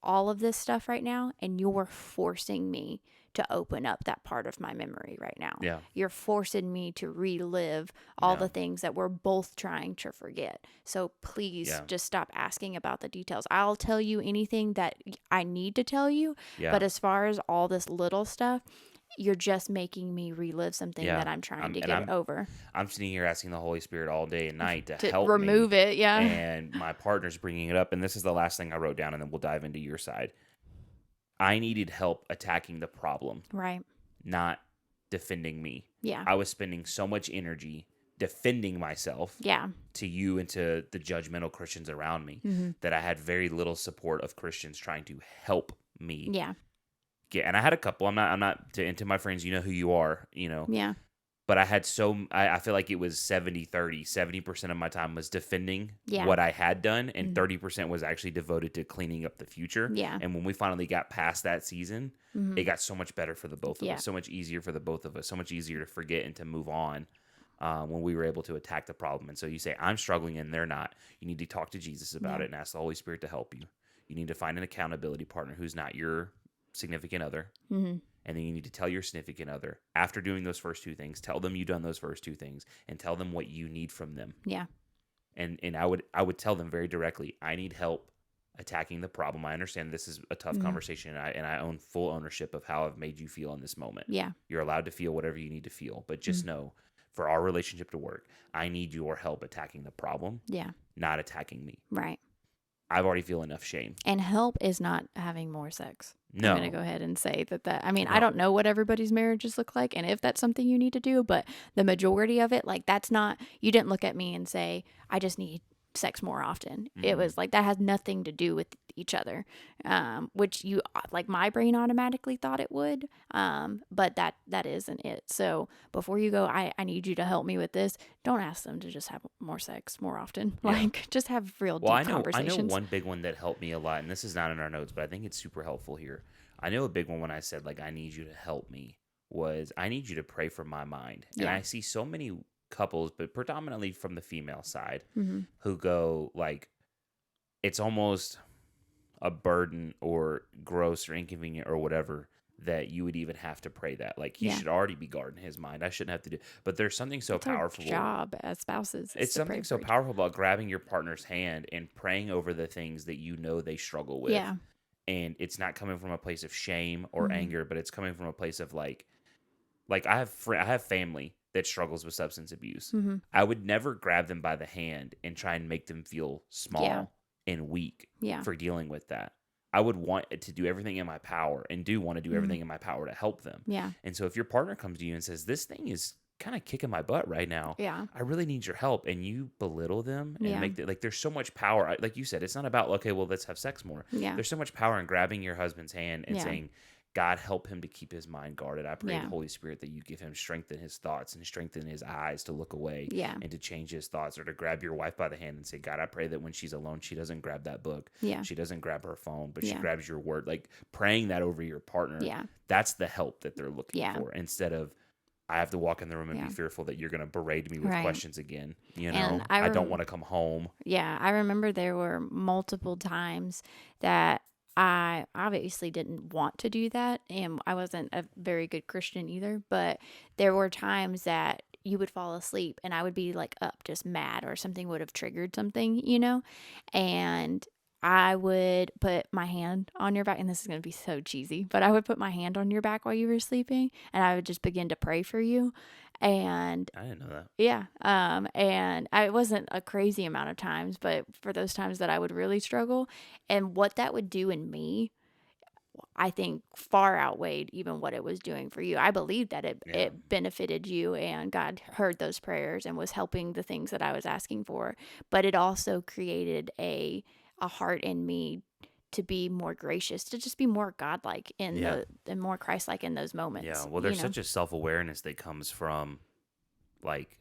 all of this stuff right now, and you're forcing me to open up that part of my memory right now. Yeah. You're forcing me to relive all the things that we're both trying to forget. So please just stop asking about the details. I'll tell you anything that I need to tell you, but as far as all this little stuff, you're just making me relive something that I'm trying to get over. I'm sitting here asking the Holy Spirit all day and night to help remove it, and my partner's bringing it up, and this is the last thing I wrote down, and then we'll dive into your side. I needed help attacking the problem. Right. Not defending me. Yeah. I was spending so much energy defending myself to you and to the judgmental Christians around me that I had very little support of Christians trying to help me. Yeah. And I had a couple. I'm not to my friends, you know who you are, you know. Yeah. But I had I feel like it was 70-30. 70% of my time was defending what I had done, and 30% was actually devoted to cleaning up the future. Yeah. And when we finally got past that season, it got so much better for the both of us, so much easier for the both of us, so much easier to forget and to move on when we were able to attack the problem. And so you say, I'm struggling and they're not. You need to talk to Jesus about it and ask the Holy Spirit to help you. You need to find an accountability partner who's not your significant other. And then you need to tell your significant other, after doing those first two things, tell them you've done those first two things and tell them what you need from them. Yeah. And I would tell them very directly, I need help attacking the problem. I understand this is a tough conversation, and I own full ownership of how I've made you feel in this moment. Yeah. You're allowed to feel whatever you need to feel, but just know, for our relationship to work, I need your help attacking the problem. Yeah. Not attacking me. Right. I've already feel enough shame. And help is not having more sex. No. I'm going to go ahead and say that. I mean, I don't know what everybody's marriages look like and if that's something you need to do, but the majority of it, like, that's not, you didn't look at me and say, I just need sex more often. It was like, that has nothing to do with each other, which you, like, my brain automatically thought it would, but that isn't it. So before you go, I need you to help me with this, don't ask them to just have more sex more often. Like, just have real deep conversations. I know one big one that helped me a lot, and this is not in our notes, but I think it's super helpful here. I know a big one when I said, like, I need you to help me, was I need you to pray for my mind. And I see so many couples, but predominantly from the female side, who go, like, it's almost a burden or gross or inconvenient or whatever that you would even have to pray that. Like, he should already be guarding his mind. I shouldn't have to do. But there's something so powerful. Our job as spouses. It's something so powerful about grabbing your partner's hand and praying over the things that you know they struggle with. Yeah. And it's not coming from a place of shame or anger, but it's coming from a place of like I have family that struggles with substance abuse. I would never grab them by the hand and try and make them feel small and weak for dealing with that. I would want to do everything in my power, and do want to do everything in my power to help them. Yeah. And so if your partner comes to you and says, this thing is kind of kicking my butt right now, I really need your help, and you belittle them and make it, like, there's so much power. Like you said, it's not about, okay, well, let's have sex more. There's so much power in grabbing your husband's hand and saying, God, help him to keep his mind guarded. I pray, Yeah. Holy Spirit, that you give him strength in his thoughts and strengthen his eyes to look away Yeah. and to change his thoughts, or to grab your wife by the hand and say, God, I pray that when she's alone, she doesn't grab that book. Yeah. She doesn't grab her phone, but she Yeah. grabs your word. Like praying that over your partner. Yeah. That's the help that they're looking Yeah. for, instead of, I have to walk in the room and Yeah. be fearful that you're going to berate me with Right. questions again. You know, And I don't want to come home. Yeah, I remember there were multiple times that I obviously didn't want to do that, and I wasn't a very good Christian either, but there were times that you would fall asleep and I would be like up just mad, or something would have triggered something, and I would put my hand on your back, and this is going to be so cheesy, but I would put my hand on your back while you were sleeping, and I would just begin to pray for you. And I didn't know that. yeah, and it wasn't a crazy amount of times, but for those times that I would really struggle, and what that would do in me, I think far outweighed even what it was doing for you. I believe that it benefited you, and God heard those prayers and was helping the things that I was asking for, but it also created a heart in me to be more gracious, to just be more godlike and more Christ-like in those moments. Yeah. Well, there's such a self-awareness that comes from, like,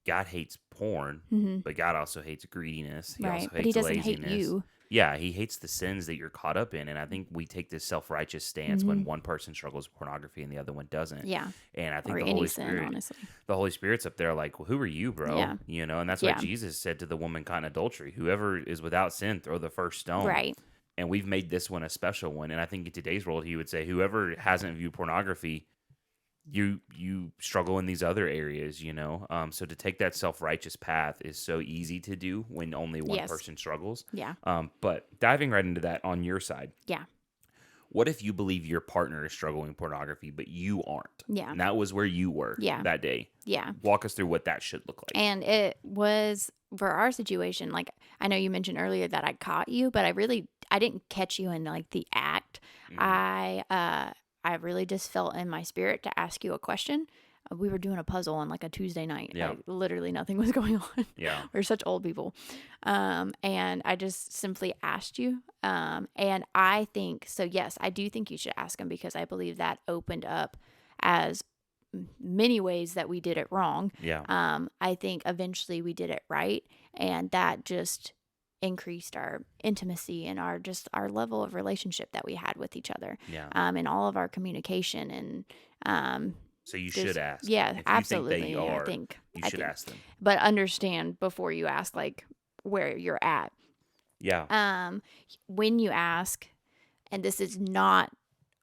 God hates porn, but God also hates greediness. He also hates but he doesn't laziness. hate you. Yeah, he hates the sins that you're caught up in. And I think we take this self-righteous stance when one person struggles with pornography and the other one doesn't. Yeah. And I think Or the any Holy sin, Spirit, honestly. the Holy Spirit's up there like, well, who are you, bro? Yeah. And that's why Jesus said to the woman caught in adultery, whoever is without sin, throw the first stone. Right. And we've made this one a special one. And I think in today's world, he would say, whoever hasn't viewed pornography, you struggle in these other areas, so to take that self-righteous path is so easy to do when only one person struggles. Yeah. But diving right into that on your side, Yeah. what if you believe your partner is struggling with pornography but you aren't? Yeah. And that was where you were that day. Yeah. Walk us through what that should look like. And it was, for our situation, like, I know you mentioned earlier that I caught you, but I didn't catch you in like the act. I really just felt in my spirit to ask you a question. We were doing a puzzle on like a Tuesday night. Yeah. Like, literally nothing was going on. Yeah. We're such old people. And I just simply asked you. And I think, so yes, I do think you should ask him, because I believe that opened up as many ways that we did it wrong. Yeah. I think eventually we did it right. And that just increased our intimacy and our level of relationship that we had with each other. Yeah. And all of our communication and so you should ask. Yeah, if absolutely. You think they are, I think you should ask them. But understand before you ask, like, where you're at. Yeah. When you ask, and this is not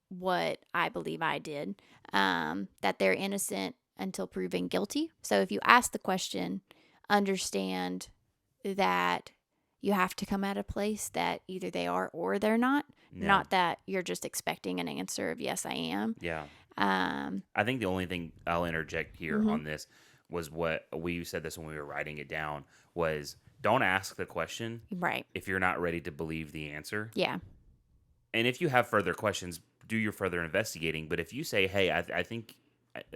what I believe I did, that they're innocent until proven guilty. So if you ask the question, understand that you have to come at a place that either they are or they're not. Yeah. Not that you're just expecting an answer of yes, I am. Yeah. I think the only thing I'll interject here on this was what we said this when we were writing it down was, don't ask the question if you're not ready to believe the answer. Yeah. And if you have further questions, do your further investigating. But if you say, hey, I think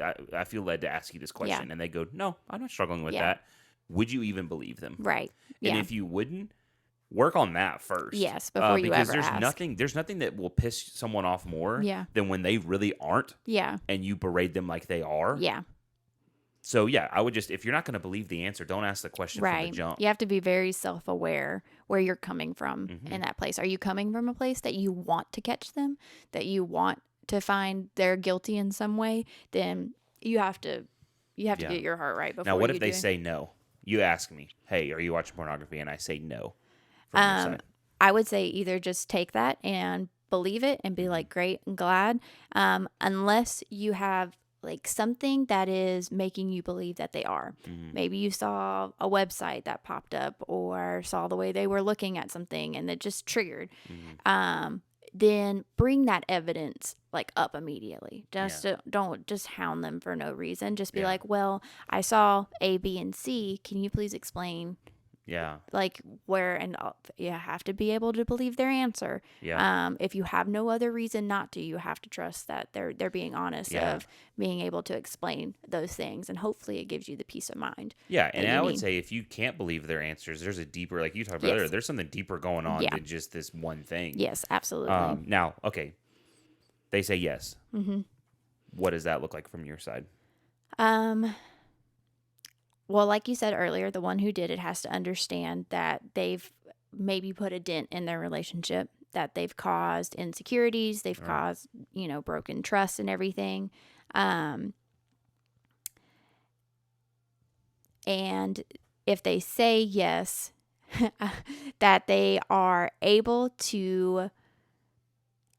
I feel led to ask you this question, and they go, no, I'm not struggling with that, would you even believe them? Right. And if you wouldn't, work on that first. Yes, before you ever because ask. there's nothing that will piss someone off more than when they really aren't. Yeah. And you berate them like they are. Yeah. So I would just, if you're not going to believe the answer, don't ask the question from the jump. You have to be very self-aware where you're coming from in that place. Are you coming from a place that you want to catch them, that you want to find they're guilty in some way? Then you have to get your heart right before. Now, what if they say no? You ask me, hey, are you watching pornography? And I say no. I would say either just take that and believe it and be like, great and glad, unless you have like something that is making you believe that they are. Maybe you saw a website that popped up or saw the way they were looking at something and it just triggered. Then bring that evidence like up immediately. Don't just hound them for no reason. Just be like, well, I saw A, B, and C. Can you please explain? Yeah. Like where, and you have to be able to believe their answer. Yeah. If you have no other reason not to, you have to trust that they're being honest of being able to explain those things, and hopefully it gives you the peace of mind. Yeah, and I would say if you can't believe their answers, there's a deeper, like you talked about earlier, there's something deeper going on than just this one thing. Yes, absolutely. Now, okay, They say yes. Mm-hmm. What does that look like from your side? Well, like you said earlier, the one who did it has to understand that they've maybe put a dent in their relationship, that they've caused insecurities, they've caused, broken trust and everything. And if they say yes, that they are able to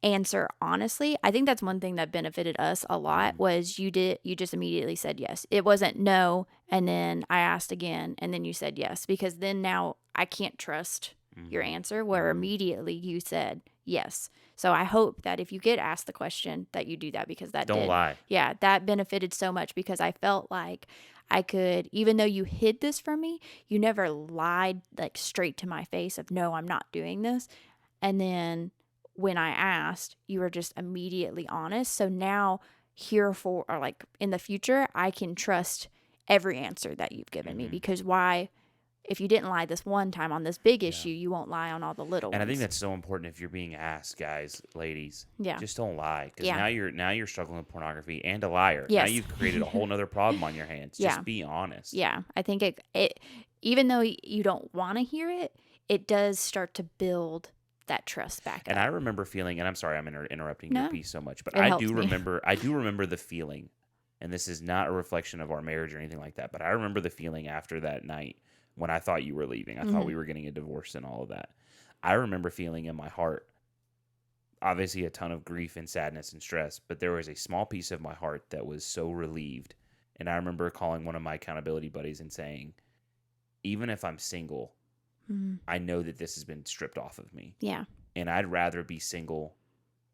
answer honestly. I think that's one thing that benefited us a lot was you just immediately said yes. It wasn't no and then I asked again and then you said yes, because then now I can't trust your answer where immediately you said yes. So I hope that if you get asked the question that you do that, because that Don't lie. Yeah, that benefited so much, because I felt like I could, even though you hid this from me, you never lied like straight to my face of no, I'm not doing this. And then when I asked, you were just immediately honest. So now or like in the future, I can trust every answer that you've given me, because if you didn't lie this one time on this big issue, you won't lie on all the little ones. And I think that's so important if you're being asked, guys, ladies. Yeah. Just don't lie, because Yeah. now you're struggling with pornography and a liar. Yes. Now you've created a whole nother problem on your hands. Yeah. Just be honest. Yeah, I think it even though you don't want to hear it, it does start to build that trust back And up. I remember feeling, and I'm sorry I'm interrupting your piece so much, but it I helps do me. remember the feeling, and this is not a reflection of our marriage or anything like that, but I remember the feeling after that night when I thought you were leaving. I thought we were getting a divorce and all of that. I remember feeling in my heart, obviously a ton of grief and sadness and stress, but there was a small piece of my heart that was so relieved. And I remember calling one of my accountability buddies and saying, even if I'm single, I know that this has been stripped off of me. Yeah. And I'd rather be single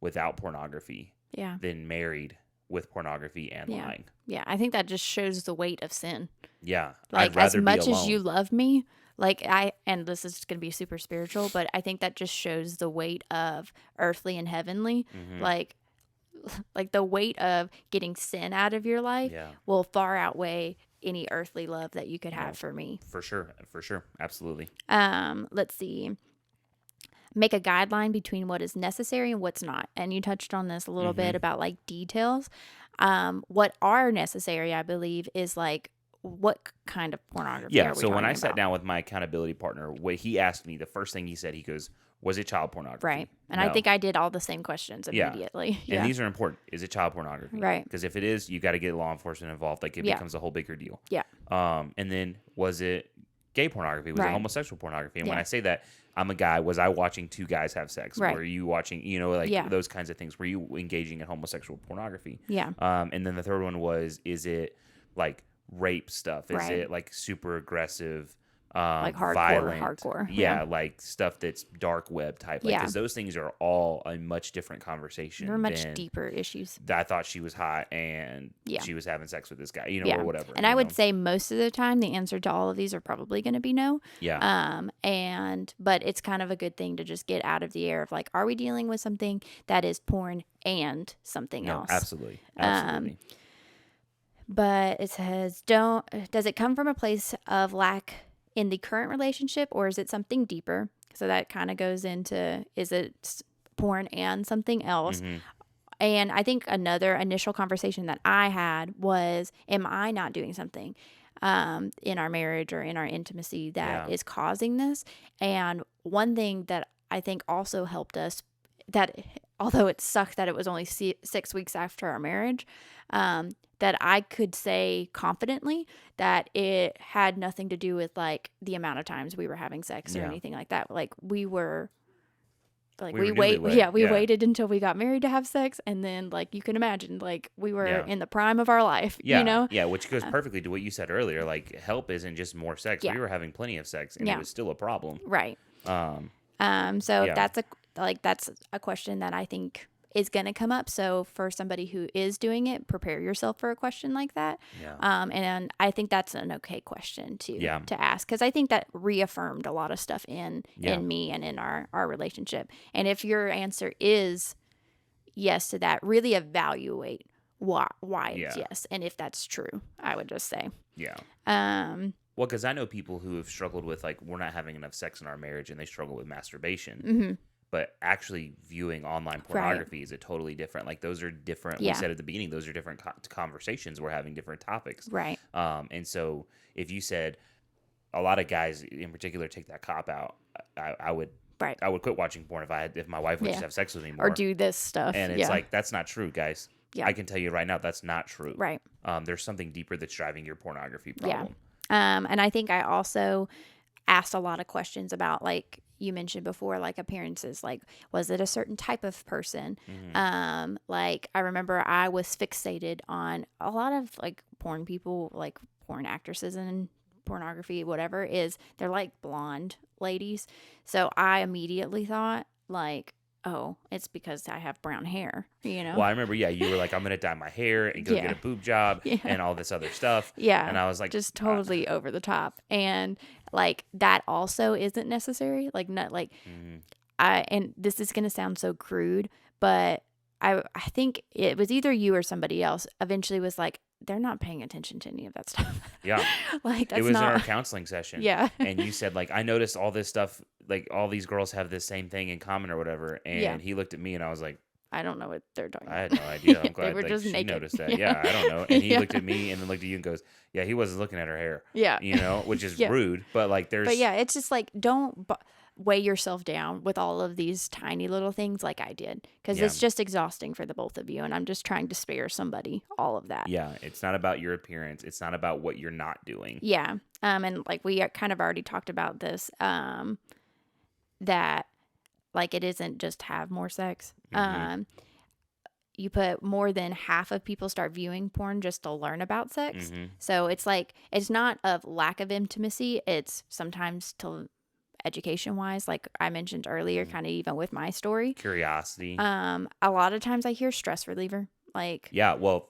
without pornography Yeah. than married with pornography and lying. Yeah, I think that just shows the weight of sin. Yeah. Like, I'd rather as much be as alone. you love me, and this is going to be super spiritual, but I think that just shows the weight of earthly and heavenly. Like the weight of getting sin out of your life will far outweigh any earthly love that you could have for me. For sure. Absolutely. Let's see. Make a guideline between what is necessary and what's not. And you touched on this a little bit about like details. What are necessary, I believe, is like what kind of pornography are we so when I talking sat about? down with my accountability partner, what he asked me, the first thing he said, he goes, was it child pornography? Right. And No. I think I did all the same questions immediately. And these are important. Is it child pornography? Right. Because if it is, you got to get law enforcement involved. Like it becomes a whole bigger deal. Yeah. And then was it gay pornography? Was it homosexual pornography? And when Yeah. I say that, I'm a guy. Was I watching two guys have sex? Right. Were you watching, those kinds of things? Were you engaging in homosexual pornography? Yeah. And then the third one was, is it like rape stuff? Is Right. it like super aggressive? Like violent, hardcore. Yeah, like stuff that's dark web type. Like, Yeah. because those things are all a much different conversation. They're much than deeper issues. I thought she was hot and she was having sex with this guy, or whatever. And I would say most of the time the answer to all of these are probably going to be no. Yeah. But it's kind of a good thing to just get out of the air of like, are we dealing with something that is porn and something else? Absolutely. But it says, does it come from a place of lack in the current relationship, or is it something deeper? So that kind of goes into, is it porn and something else? And I think another initial conversation that I had was, am I not doing something in our marriage or in our intimacy that is causing this? And one thing that I think also helped us, that although it sucked that it was only 6 weeks after our marriage, that I could say confidently that it had nothing to do with like the amount of times we were having sex or anything like that. Like we were like we waited until we got married to have sex, and then like you can imagine, like we were in the prime of our life, which goes perfectly to what you said earlier. Like help isn't just more sex. We were having plenty of sex and it was still a problem. Right. So that's a question that I think is going to come up. So for somebody who is doing it, prepare yourself for a question like that. And I think that's an okay question to ask, because I think that reaffirmed a lot of stuff in me and in our relationship. And if your answer is yes to that, really evaluate why it's yes, and if that's true, I would just say. Well, because I know people who have struggled with like, we're not having enough sex in our marriage and they struggle with masturbation. but actually viewing online pornography is a totally different. Like those are different. We Yeah. said at the beginning, those are different conversations. We're having different topics. Right. And so if you said a lot of guys in particular take that cop out, I would. Right. I would quit watching porn if my wife would just Yeah. have sex with me Or more. do this stuff. And it's Yeah. like, that's not true, guys. Yeah. I can tell you right now, that's not true. Right. There's something deeper that's driving your pornography problem. And I think I also asked a lot of questions about, like you mentioned before, like appearances. Like, was it a certain type of person? Like, I remember I was fixated on a lot of like porn people, like porn actresses and pornography, whatever, is they're like blonde ladies. So I immediately thought, like, oh, it's because I have brown hair, you know? Well, I remember, you were like, I'm going to dye my hair and go get a boob job and all this other stuff. Yeah. And I was like, just totally over the top. And like that also isn't necessary. Like, not like, and this is going to sound so crude, but I think it was either you or somebody else eventually was like, they're not paying attention to any of that stuff. Yeah. Like, that's it was not... in our counseling session. Yeah. And you said, like, I noticed all this stuff, like all these girls have this same thing in common or whatever. And he looked at me and I was like, I don't know what they're talking about. I had no idea. I'm glad they were like, just she naked. noticed that. Yeah, I don't know. And he looked at me and then looked at you and goes, yeah, he wasn't looking at her hair. Yeah. You know, which is rude. But like there's... But yeah, it's just like, don't weigh yourself down with all of these tiny little things like I did. Because it's just exhausting for the both of you. And I'm just trying to spare somebody all of that. Yeah, it's not about your appearance. It's not about what you're not doing. Yeah. And like we kind of already talked about this, that like it isn't just have more sex. You put more than half of people start viewing porn just to learn about sex. So it's like, it's not of lack of intimacy. It's sometimes to education wise, like I mentioned earlier, kind of even with my story. Curiosity. A lot of times I hear stress reliever. Like, yeah, well,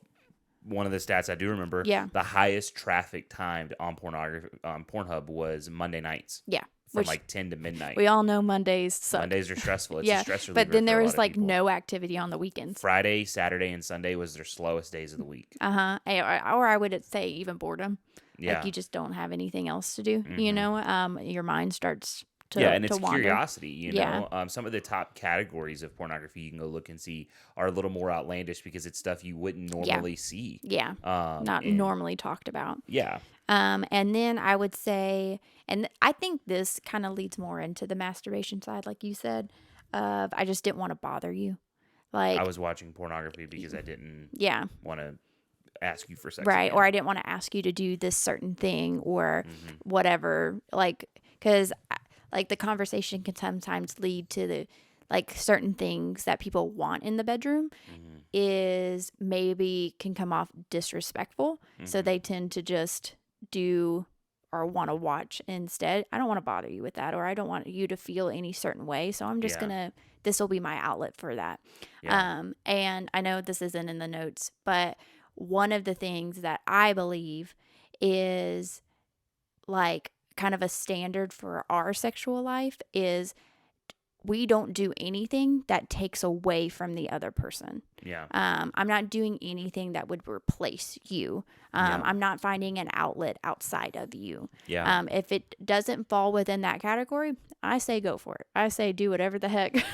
one of the stats I do remember, the highest traffic timed on pornography on Pornhub was Monday nights. Yeah. From like 10 to midnight. We all know Mondays suck. Mondays are stressful. It's a stress reliever. But then there for a was lot of like people. no activity on the weekends. Friday, Saturday, and Sunday was their slowest days of the week. Or I would say even boredom. Yeah. Like you just don't have anything else to do, you know? Your mind starts to and it's wander. curiosity, you know? Some of the top categories of pornography you can go look and see are a little more outlandish because it's stuff you wouldn't normally see. Yeah. Not normally talked about. Yeah. And then I would say, and I think this kind of leads more into the masturbation side, like you said, of I just didn't want to bother you. Like, I was watching pornography because I didn't want to ask you for sex. Right. Again. Or I didn't want to ask you to do this certain thing or whatever. Like, because like the conversation can sometimes lead to the like certain things that people want in the bedroom is maybe can come off disrespectful. So they tend to just do or want to watch instead. I don't want to bother you with that, or I don't want you to feel any certain way. So I'm just this will be my outlet for that. Yeah. And I know this isn't in the notes, but one of the things that I believe is like kind of a standard for our sexual life is we don't do anything that takes away from the other person. Yeah. I'm not doing anything that would replace you. I'm not finding an outlet outside of you. Yeah. If it doesn't fall within that category, I say go for it. I say do whatever the heck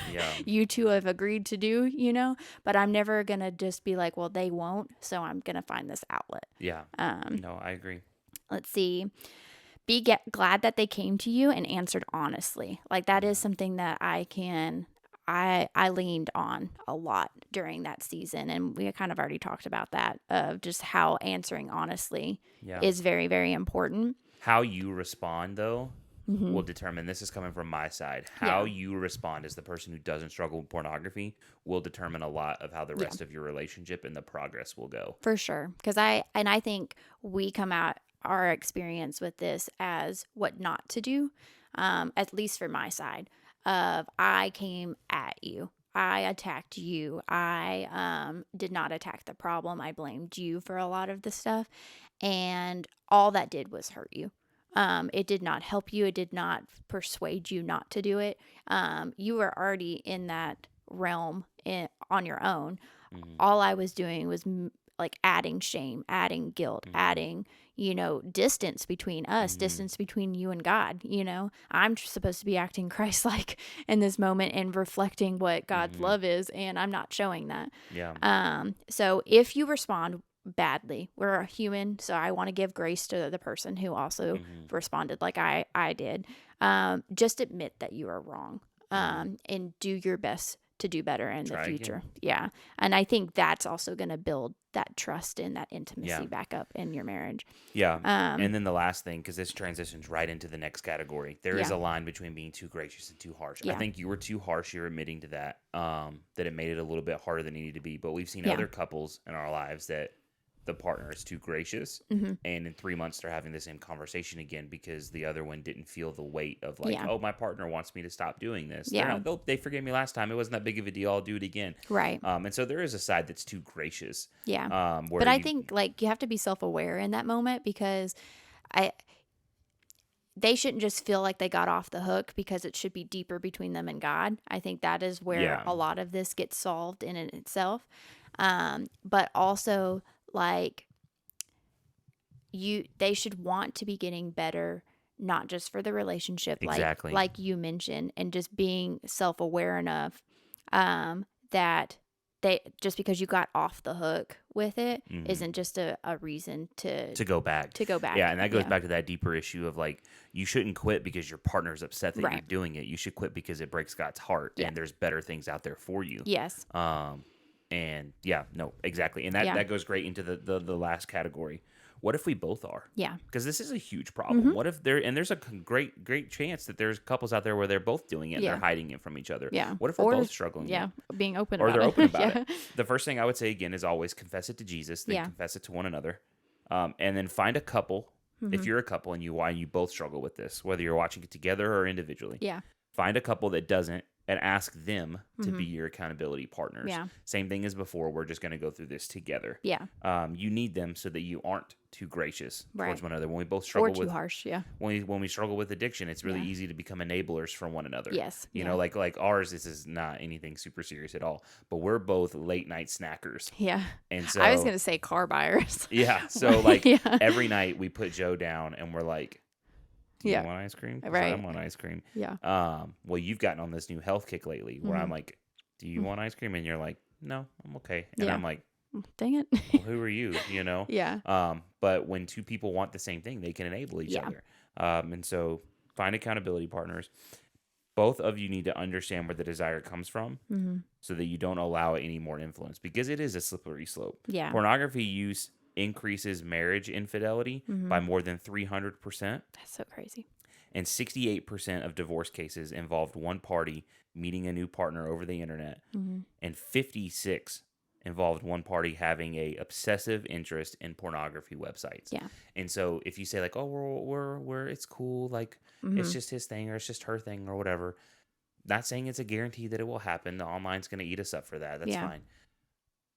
you two have agreed to do, you know? But I'm never going to just be like, well, they won't, so I'm going to find this outlet. Yeah. No, I agree. Let's see. Be glad that they came to you and answered honestly. Like that is something that I leaned on a lot during that season. And we kind of already talked about that, of just how answering honestly is very, very important. How you respond, though, will determine, this is coming from my side, how you respond as the person who doesn't struggle with pornography will determine a lot of how the rest of your relationship and the progress will go. For sure. Because I think we come out our experience with this as what not to do, at least for my side of I came at you. I attacked you. I did not attack the problem. I blamed you for a lot of the stuff. And all that did was hurt you. It did not help you. It did not persuade you not to do it. You were already in that realm on your own. All I was doing was like adding shame, adding guilt, adding, distance between us, distance between you and God. I'm supposed to be acting Christ-like in this moment and reflecting what God's love is, and I'm not showing that. Yeah. So if you respond badly, we're a human, so I want to give grace to the person who also responded like I did. Just admit that you are wrong, and do your best to do better in the future. Again. Yeah. And I think that's also going to build that trust and that intimacy back up in your marriage. Yeah. And then the last thing, because this transitions right into the next category, there is a line between being too gracious and too harsh. I think you were too harsh. You're admitting to that, that it made it a little bit harder than it needed to be. But we've seen other couples in our lives that the partner is too gracious, and in 3 months they're having the same conversation again because the other one didn't feel the weight of like, oh, my partner wants me to stop doing this. They forgave me last time. It wasn't that big of a deal. I'll do it again. Right. And so there is a side that's too gracious. Yeah. But I think like you have to be self-aware in that moment, because they shouldn't just feel like they got off the hook, because it should be deeper between them and God. I think that is where a lot of this gets solved in itself. But also, like, they should want to be getting better, not just for the relationship, like you mentioned, and just being self-aware enough that they, just because you got off the hook with it isn't just a reason to go back. Yeah, and that goes back to that deeper issue of like, you shouldn't quit because your partner's upset that you're doing it. You should quit because it breaks God's heart, and there's better things out there for you. Yes. And exactly. And that goes great into the last category. What if we both are? Yeah. Because this is a huge problem. What if there's a great chance that there's couples out there where they're both doing it and they're hiding it from each other. Yeah. What if we're both struggling? Yeah. Being open or about it. Or they're open about it. The first thing I would say again is always confess it to Jesus, then confess it to one another. And then find a couple, if you're a couple and you both struggle with this, whether you're watching it together or individually. Yeah. Find a couple that doesn't, and ask them to be your accountability partners. Yeah. Same thing as before. We're just going to go through this together. Yeah. You need them so that you aren't too gracious towards one another. When we both struggle with, or too harsh. Yeah. When we struggle with addiction, it's really easy to become enablers for one another. Yes. You know, like ours, this is not anything super serious at all. But we're both late night snackers. Yeah. And so I was going to say car buyers. Yeah. So like every night we put Joe down and we're like, do you want ice cream? Right. I want ice cream. Yeah. Well, you've gotten on this new health kick lately where I'm like, do you want ice cream? And you're like, no, I'm okay. And I'm like, dang it. Well, who are you? You know? Yeah. But when two people want the same thing, they can enable each other. And so find accountability partners. Both of you need to understand where the desire comes from so that you don't allow it any more influence, because it is a slippery slope. Yeah. Pornography use increases marriage infidelity by more than 300%. That's so crazy. And 68% of divorce cases involved one party meeting a new partner over the internet, and 56 involved one party having a obsessive interest in pornography websites. Yeah. And so if you say like, oh, we're it's cool, like it's just his thing or it's just her thing or whatever, not saying it's a guarantee that it will happen. The online's going to eat us up for that. That's fine.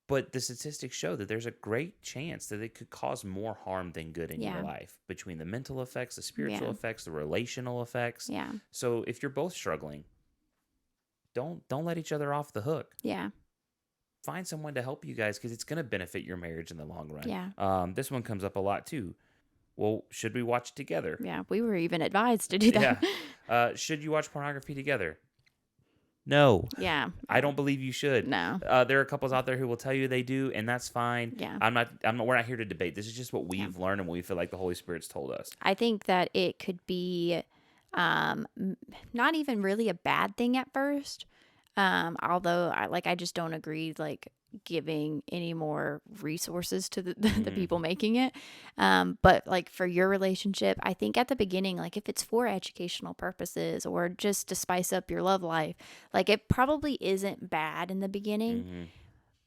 But the statistics show that there's a great chance that it could cause more harm than good in your life, between the mental effects, the spiritual effects, the relational effects. Yeah. So if you're both struggling, don't let each other off the hook. Yeah. Find someone to help you guys, because it's going to benefit your marriage in the long run. Yeah. This one comes up a lot too. Well, should we watch it together? Yeah. We were even advised to do that. Yeah. Should you watch pornography together? No. Yeah. I don't believe you should. No. There are couples out there who will tell you they do, and that's fine. Yeah. We're not here to debate. This is just what we've learned and what we feel like the Holy Spirit's told us. I think that it could be not even really a bad thing at first. Although I just don't agree like giving any more resources to the people making it. But like for your relationship, I think at the beginning, like if it's for educational purposes or just to spice up your love life, like it probably isn't bad in the beginning,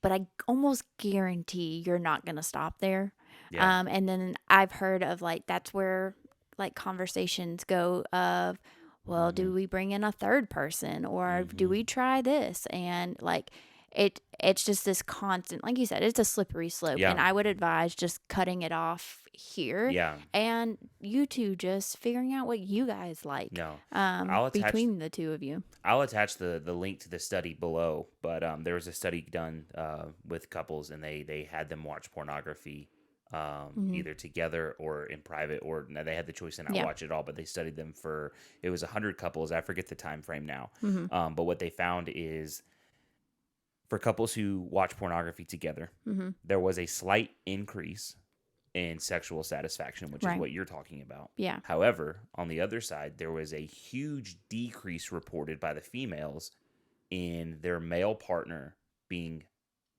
but I almost guarantee you're not going to stop there. Yeah. And then I've heard of like, that's where like conversations go of, well, do we bring in a third person or do we try this? And like, it's just this constant, like you said, it's a slippery slope, Yeah. and I would advise just cutting it off here, Yeah. and you two just figuring out what you guys like, No. I'll attach between the two of you. I'll attach the link to the study below, but there was a study done with couples, and they had them watch pornography either together or in private, or no, they had the choice to not Yeah. watch it all, but they studied them for, it was 100 couples. I forget the time frame now. Mm-hmm. But what they found is for couples who watch pornography together, Mm-hmm. there was a slight increase in sexual satisfaction, which is Right. what you're talking about. Yeah. However, on the other side, there was a huge decrease reported by the females in their male partner being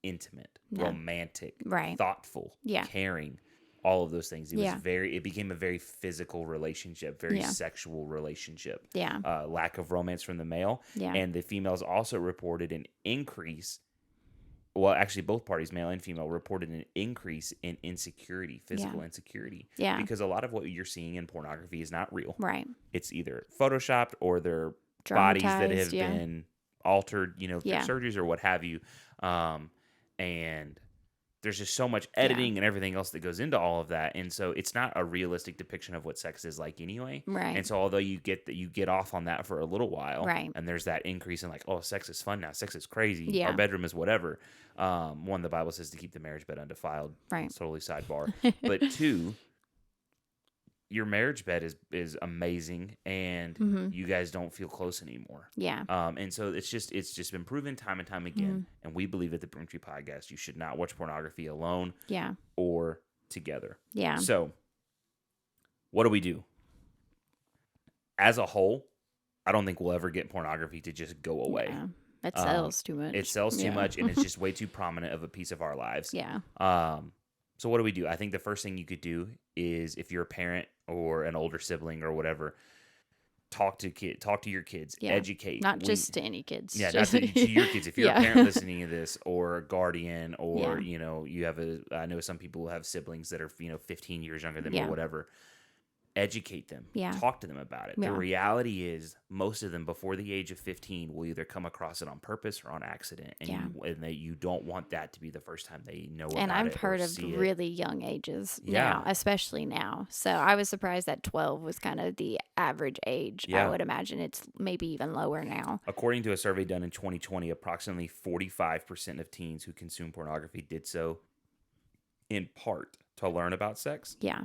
intimate, Yeah. romantic, Right. thoughtful, Yeah. caring, all of those things. It Yeah. was it became a very physical relationship, very Yeah. sexual relationship. Yeah. Lack of romance from the male. Yeah. And the females also reported an increase. Well, actually, both parties, male and female, reported an increase in insecurity, physical insecurity. Yeah. Because a lot of what you're seeing in pornography is not real. Right. It's either photoshopped or their bodies that have Dramatized, yeah. been altered, through Yeah. surgeries or what have you. And there's just so much editing and everything else that goes into all of that. And so it's not a realistic depiction of what sex is like anyway. Right. And so although you get off on that for a little while, Right. and there's that increase in like, oh, sex is fun now, sex is crazy, Yeah. our bedroom is whatever. One, the Bible says to keep the marriage bed undefiled. Right. It's totally sidebar. But two, your marriage bed is amazing, and Mm-hmm. you guys don't feel close anymore. Yeah. And so it's just been proven time and time again. And we believe at the Broom Podcast, you should not watch pornography alone Yeah. or together. Yeah. So what do we do? As a whole, I don't think we'll ever get pornography to just go away. Yeah. It sells too much. It sells too Yeah. much, and it's just way too prominent of a piece of our lives. Yeah. So what do we do? I think the first thing you could do is, if you're a parent or an older sibling or whatever, talk to your kids, Yeah. educate. Not just to any kids. Yeah, just, not to your kids. If you're Yeah. a parent listening to this, or a guardian, or Yeah. you have I know some people have siblings that are 15 years younger than me Yeah. or whatever. Educate them. Yeah. Talk to them about it. Yeah. The reality is, most of them before the age of 15 will either come across it on purpose or on accident, and you don't want that to be the first time they know about it. And I've heard or of see it. really young ages Yeah. now, especially now. So I was surprised that 12 was kind of the average age. Yeah. I would imagine it's maybe even lower now. According to a survey done in 2020, approximately 45% of teens who consume pornography did so in part to learn about sex. Yeah.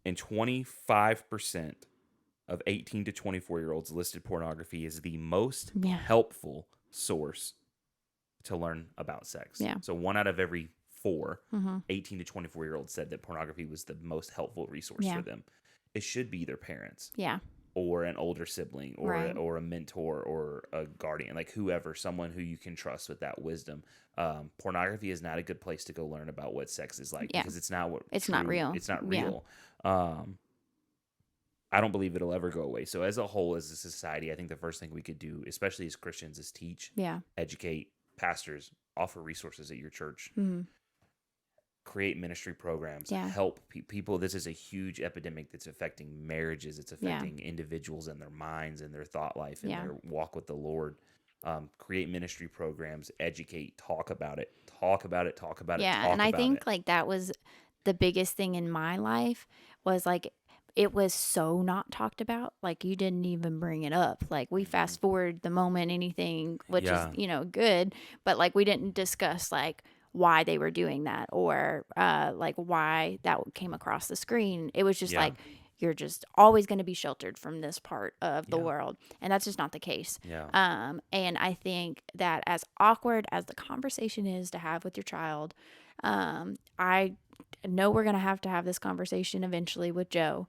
And 25% of 18 to 24-year-olds listed pornography as the most Yeah. helpful source to learn about sex. Yeah. So 1 out of every 4 Mm-hmm. 18 to 24-year-olds said that pornography was the most helpful resource Yeah. for them. It should be their parents Yeah. or an older sibling or Right. or a mentor or a guardian, like whoever, someone who you can trust with that wisdom. Pornography is not a good place to go learn about what sex is like, Yeah. because it's not It's not real. It's not Yeah. real. I don't believe it'll ever go away. So as a whole, as a society, I think the first thing we could do, especially as Christians, is teach, Yeah. educate, pastors, offer resources at your church, Mm-hmm. create ministry programs, Yeah. help people. This is a huge epidemic that's affecting marriages. It's Yeah. affecting individuals and their minds and their thought life and Yeah. their walk with the Lord. Create ministry programs, educate, talk about it, talk about it. Yeah. Talk And I about think it. like that was the biggest thing in my life, was like it was so not talked about. Like you didn't even bring it up. Like we fast forward the moment anything, which Yeah. is, good, but like we didn't discuss like why they were doing that, or like why that came across the screen. It was just Yeah. like, you're just always going to be sheltered from this part of the Yeah. world. And that's just not the case. Yeah. And I think that as awkward as the conversation is to have with your child, I know we're going to have this conversation eventually with Joe.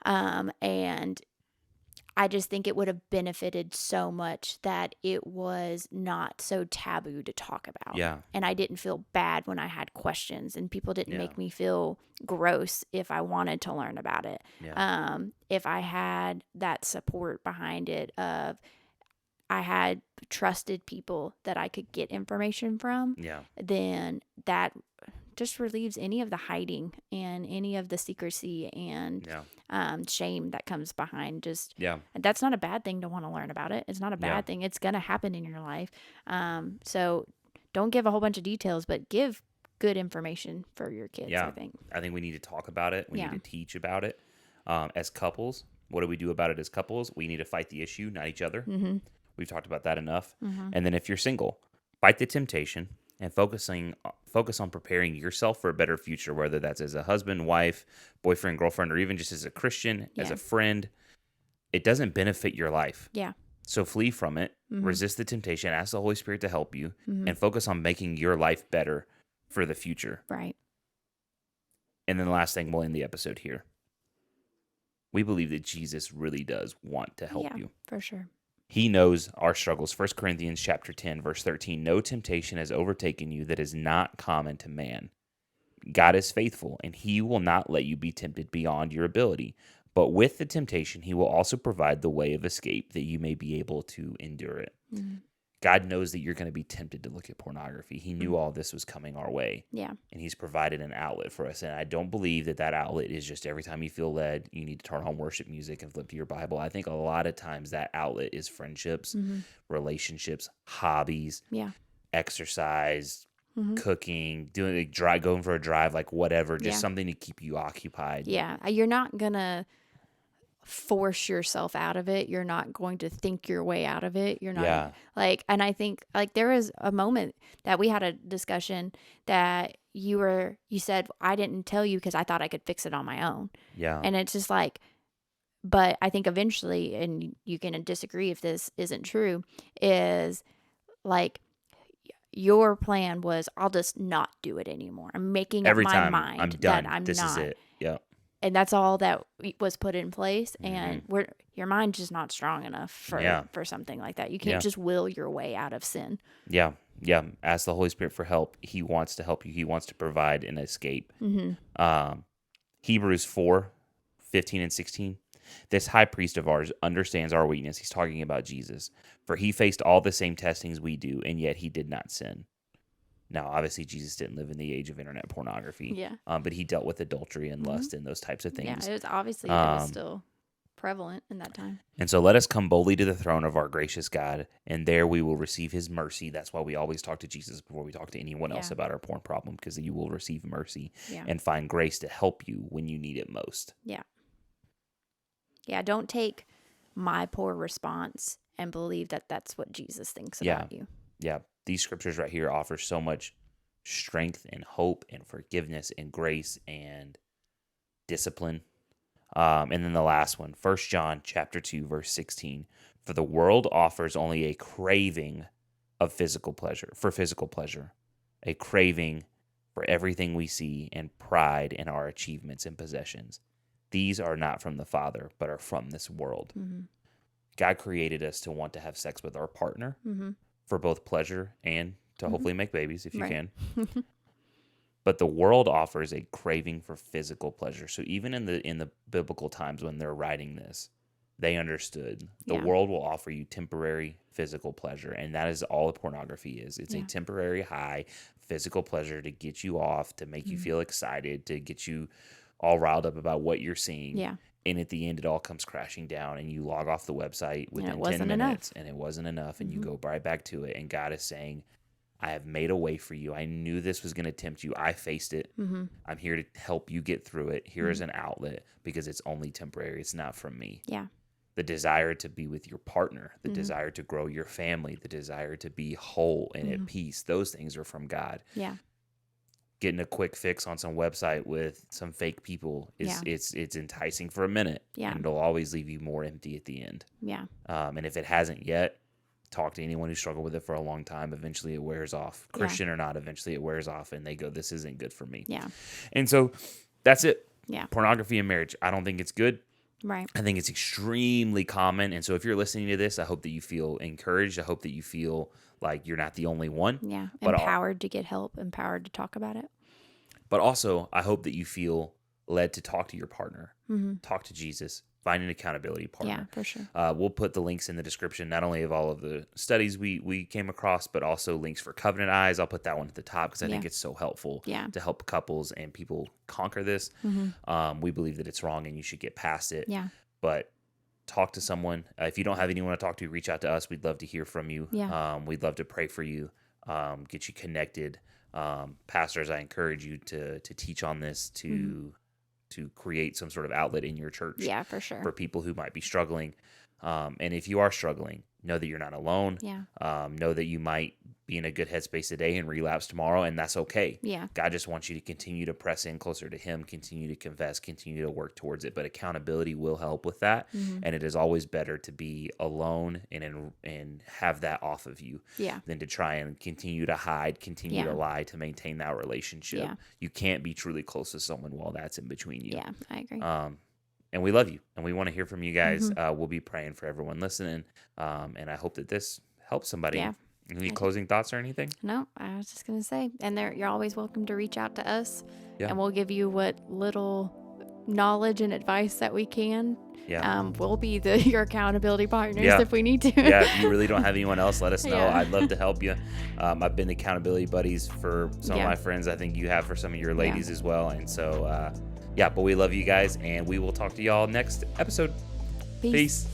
And I just think it would have benefited so much that it was not so taboo to talk about. Yeah. And I didn't feel bad when I had questions, and people didn't Yeah. make me feel gross if I wanted to learn about it. Yeah. If I had that support behind it of I had trusted people that I could get information from, Yeah. then that just relieves any of the hiding and any of the secrecy and Yeah. shame that comes behind just Yeah. that's not a bad thing to want to learn about it. It's not a bad Yeah. thing. It's going to happen in your life. So don't give a whole bunch of details, but give good information for your kids, Yeah. I think. I think we need to talk about it. We Yeah. need to teach about it. As couples, what do we do about it as couples? We need to fight the issue, not each other. Mm-hmm. We've talked about that enough. Mm-hmm. And then if you're single, fight the temptation and focus on preparing yourself for a better future, whether that's as a husband, wife, boyfriend, girlfriend, or even just as a Christian, as a friend. It doesn't benefit your life. Yeah. So flee from it, resist the temptation, ask the Holy Spirit to help you, and focus on making your life better for the future. Right. And then the last thing, we'll end the episode here. We believe that Jesus really does want to help you. For sure. He knows our struggles. 1 Corinthians chapter 10, verse 13. No temptation has overtaken you that is not common to man. God is faithful, and he will not let you be tempted beyond your ability. But with the temptation, he will also provide the way of escape that you may be able to endure it. Mm-hmm. God knows that you're going to be tempted to look at pornography. He knew all this was coming our way. Yeah. And he's provided an outlet for us. And I don't believe that outlet is just every time you feel led, you need to turn on worship music and flip to your Bible. I think a lot of times that outlet is friendships, relationships, hobbies, exercise, cooking, doing going for a drive, like whatever, just something to keep you occupied. Yeah. You're not going to force yourself out of it. You're not going to think your way out of it. You're not and I think like there was a moment that we had a discussion that you said, I didn't tell you because I thought I could fix it on my own. Yeah. And it's just like, but I think eventually, and you can disagree if this isn't true, is like your plan was, I'll just not do it anymore. I'm making up my mind. I'm done. That I'm this not. Is it. Yeah. And that's all that was put in place. And your mind's just not strong enough for something like that. You can't just will your way out of sin. Yeah. Yeah. Ask the Holy Spirit for help. He wants to help you. He wants to provide an escape. Hebrews 4:15 and 16. This high priest of ours understands our weakness. He's talking about Jesus. For he faced all the same testings we do, and yet he did not sin. Now, obviously, Jesus didn't live in the age of internet pornography. But he dealt with adultery and lust and those types of things. Yeah, it was still prevalent in that time. And so let us come boldly to the throne of our gracious God, and there we will receive his mercy. That's why we always talk to Jesus before we talk to anyone else about our porn problem, because you will receive mercy and find grace to help you when you need it most. Yeah. Yeah, don't take my poor response and believe that that's what Jesus thinks about you. Yeah. These scriptures right here offer so much strength and hope and forgiveness and grace and discipline. And then the last one, 1 John chapter 2, verse 16. For the world offers only a craving of physical pleasure, a craving for everything we see and pride in our achievements and possessions. These are not from the Father, but are from this world. God created us to want to have sex with our partner for both pleasure and to hopefully make babies if you can. But the world offers a craving for physical pleasure. So even in the biblical times when they're writing this, they understood the world will offer you temporary physical pleasure, and that is all pornography is. It's a temporary high physical pleasure to get you off, to make you feel excited, to get you all riled up about what you're seeing. Yeah. And at the end, it all comes crashing down, and you log off the website within 10 minutes, and it wasn't enough, and you go right back to it. And God is saying, I have made a way for you. I knew this was going to tempt you. I faced it. I'm here to help you get through it. Here is an outlet, because it's only temporary. It's not from me. Yeah. The desire to be with your partner, the desire to grow your family, the desire to be whole and at peace, those things are from God. Yeah. Getting a quick fix on some website with some fake people it's enticing for a minute, and it'll always leave you more empty at the end. Yeah. And if it hasn't yet, talk to anyone who struggled with it for a long time. Eventually it wears off. Christian or not, eventually it wears off, and they go, this isn't good for me. Yeah. And so that's it. Yeah. Pornography in marriage. I don't think it's good. Right. I think it's extremely common. And so if you're listening to this, I hope that you feel encouraged. I hope that you feel like you're not the only one. Yeah. Empowered to get help, empowered to talk about it. But also, I hope that you feel led to talk to your partner, talk to Jesus, find an accountability partner. Yeah, for sure. We'll put the links in the description, not only of all of the studies we came across, but also links for Covenant Eyes. I'll put that one at the top because I think it's so helpful to help couples and people conquer this. We believe that it's wrong and you should get past it. Yeah. But talk to someone. If you don't have anyone to talk to, reach out to us. We'd love to hear from you. Yeah. We'd love to pray for you. get you connected. Pastors, I encourage you to teach on this, to create some sort of outlet in your church. Yeah, for sure. For people who might be struggling. And if you are struggling, know that you're not alone. Yeah. Know that you might be in a good headspace today and relapse tomorrow, and that's okay. Yeah. God just wants you to continue to press in closer to Him, continue to confess, continue to work towards it. But accountability will help with that, and it is always better to be alone and have that off of you, than to try and continue to hide, continue to lie to maintain that relationship. Yeah. You can't be truly close to someone while that's in between you. Yeah, I agree. And we love you, and we want to hear from you guys. We'll be praying for everyone listening, and I hope that this helps somebody. Yeah. Any closing thoughts or anything? No, I was just going to say, and you're always welcome to reach out to us, Yeah. and we'll give you what little knowledge and advice that we can. Yeah. We'll be your accountability partners if we need to. Yeah, if you really don't have anyone else, let us know. Yeah. I'd love to help you. I've been accountability buddies for some of my friends. I think you have for some of your ladies as well. And so, but we love you guys, and we will talk to y'all next episode. Peace.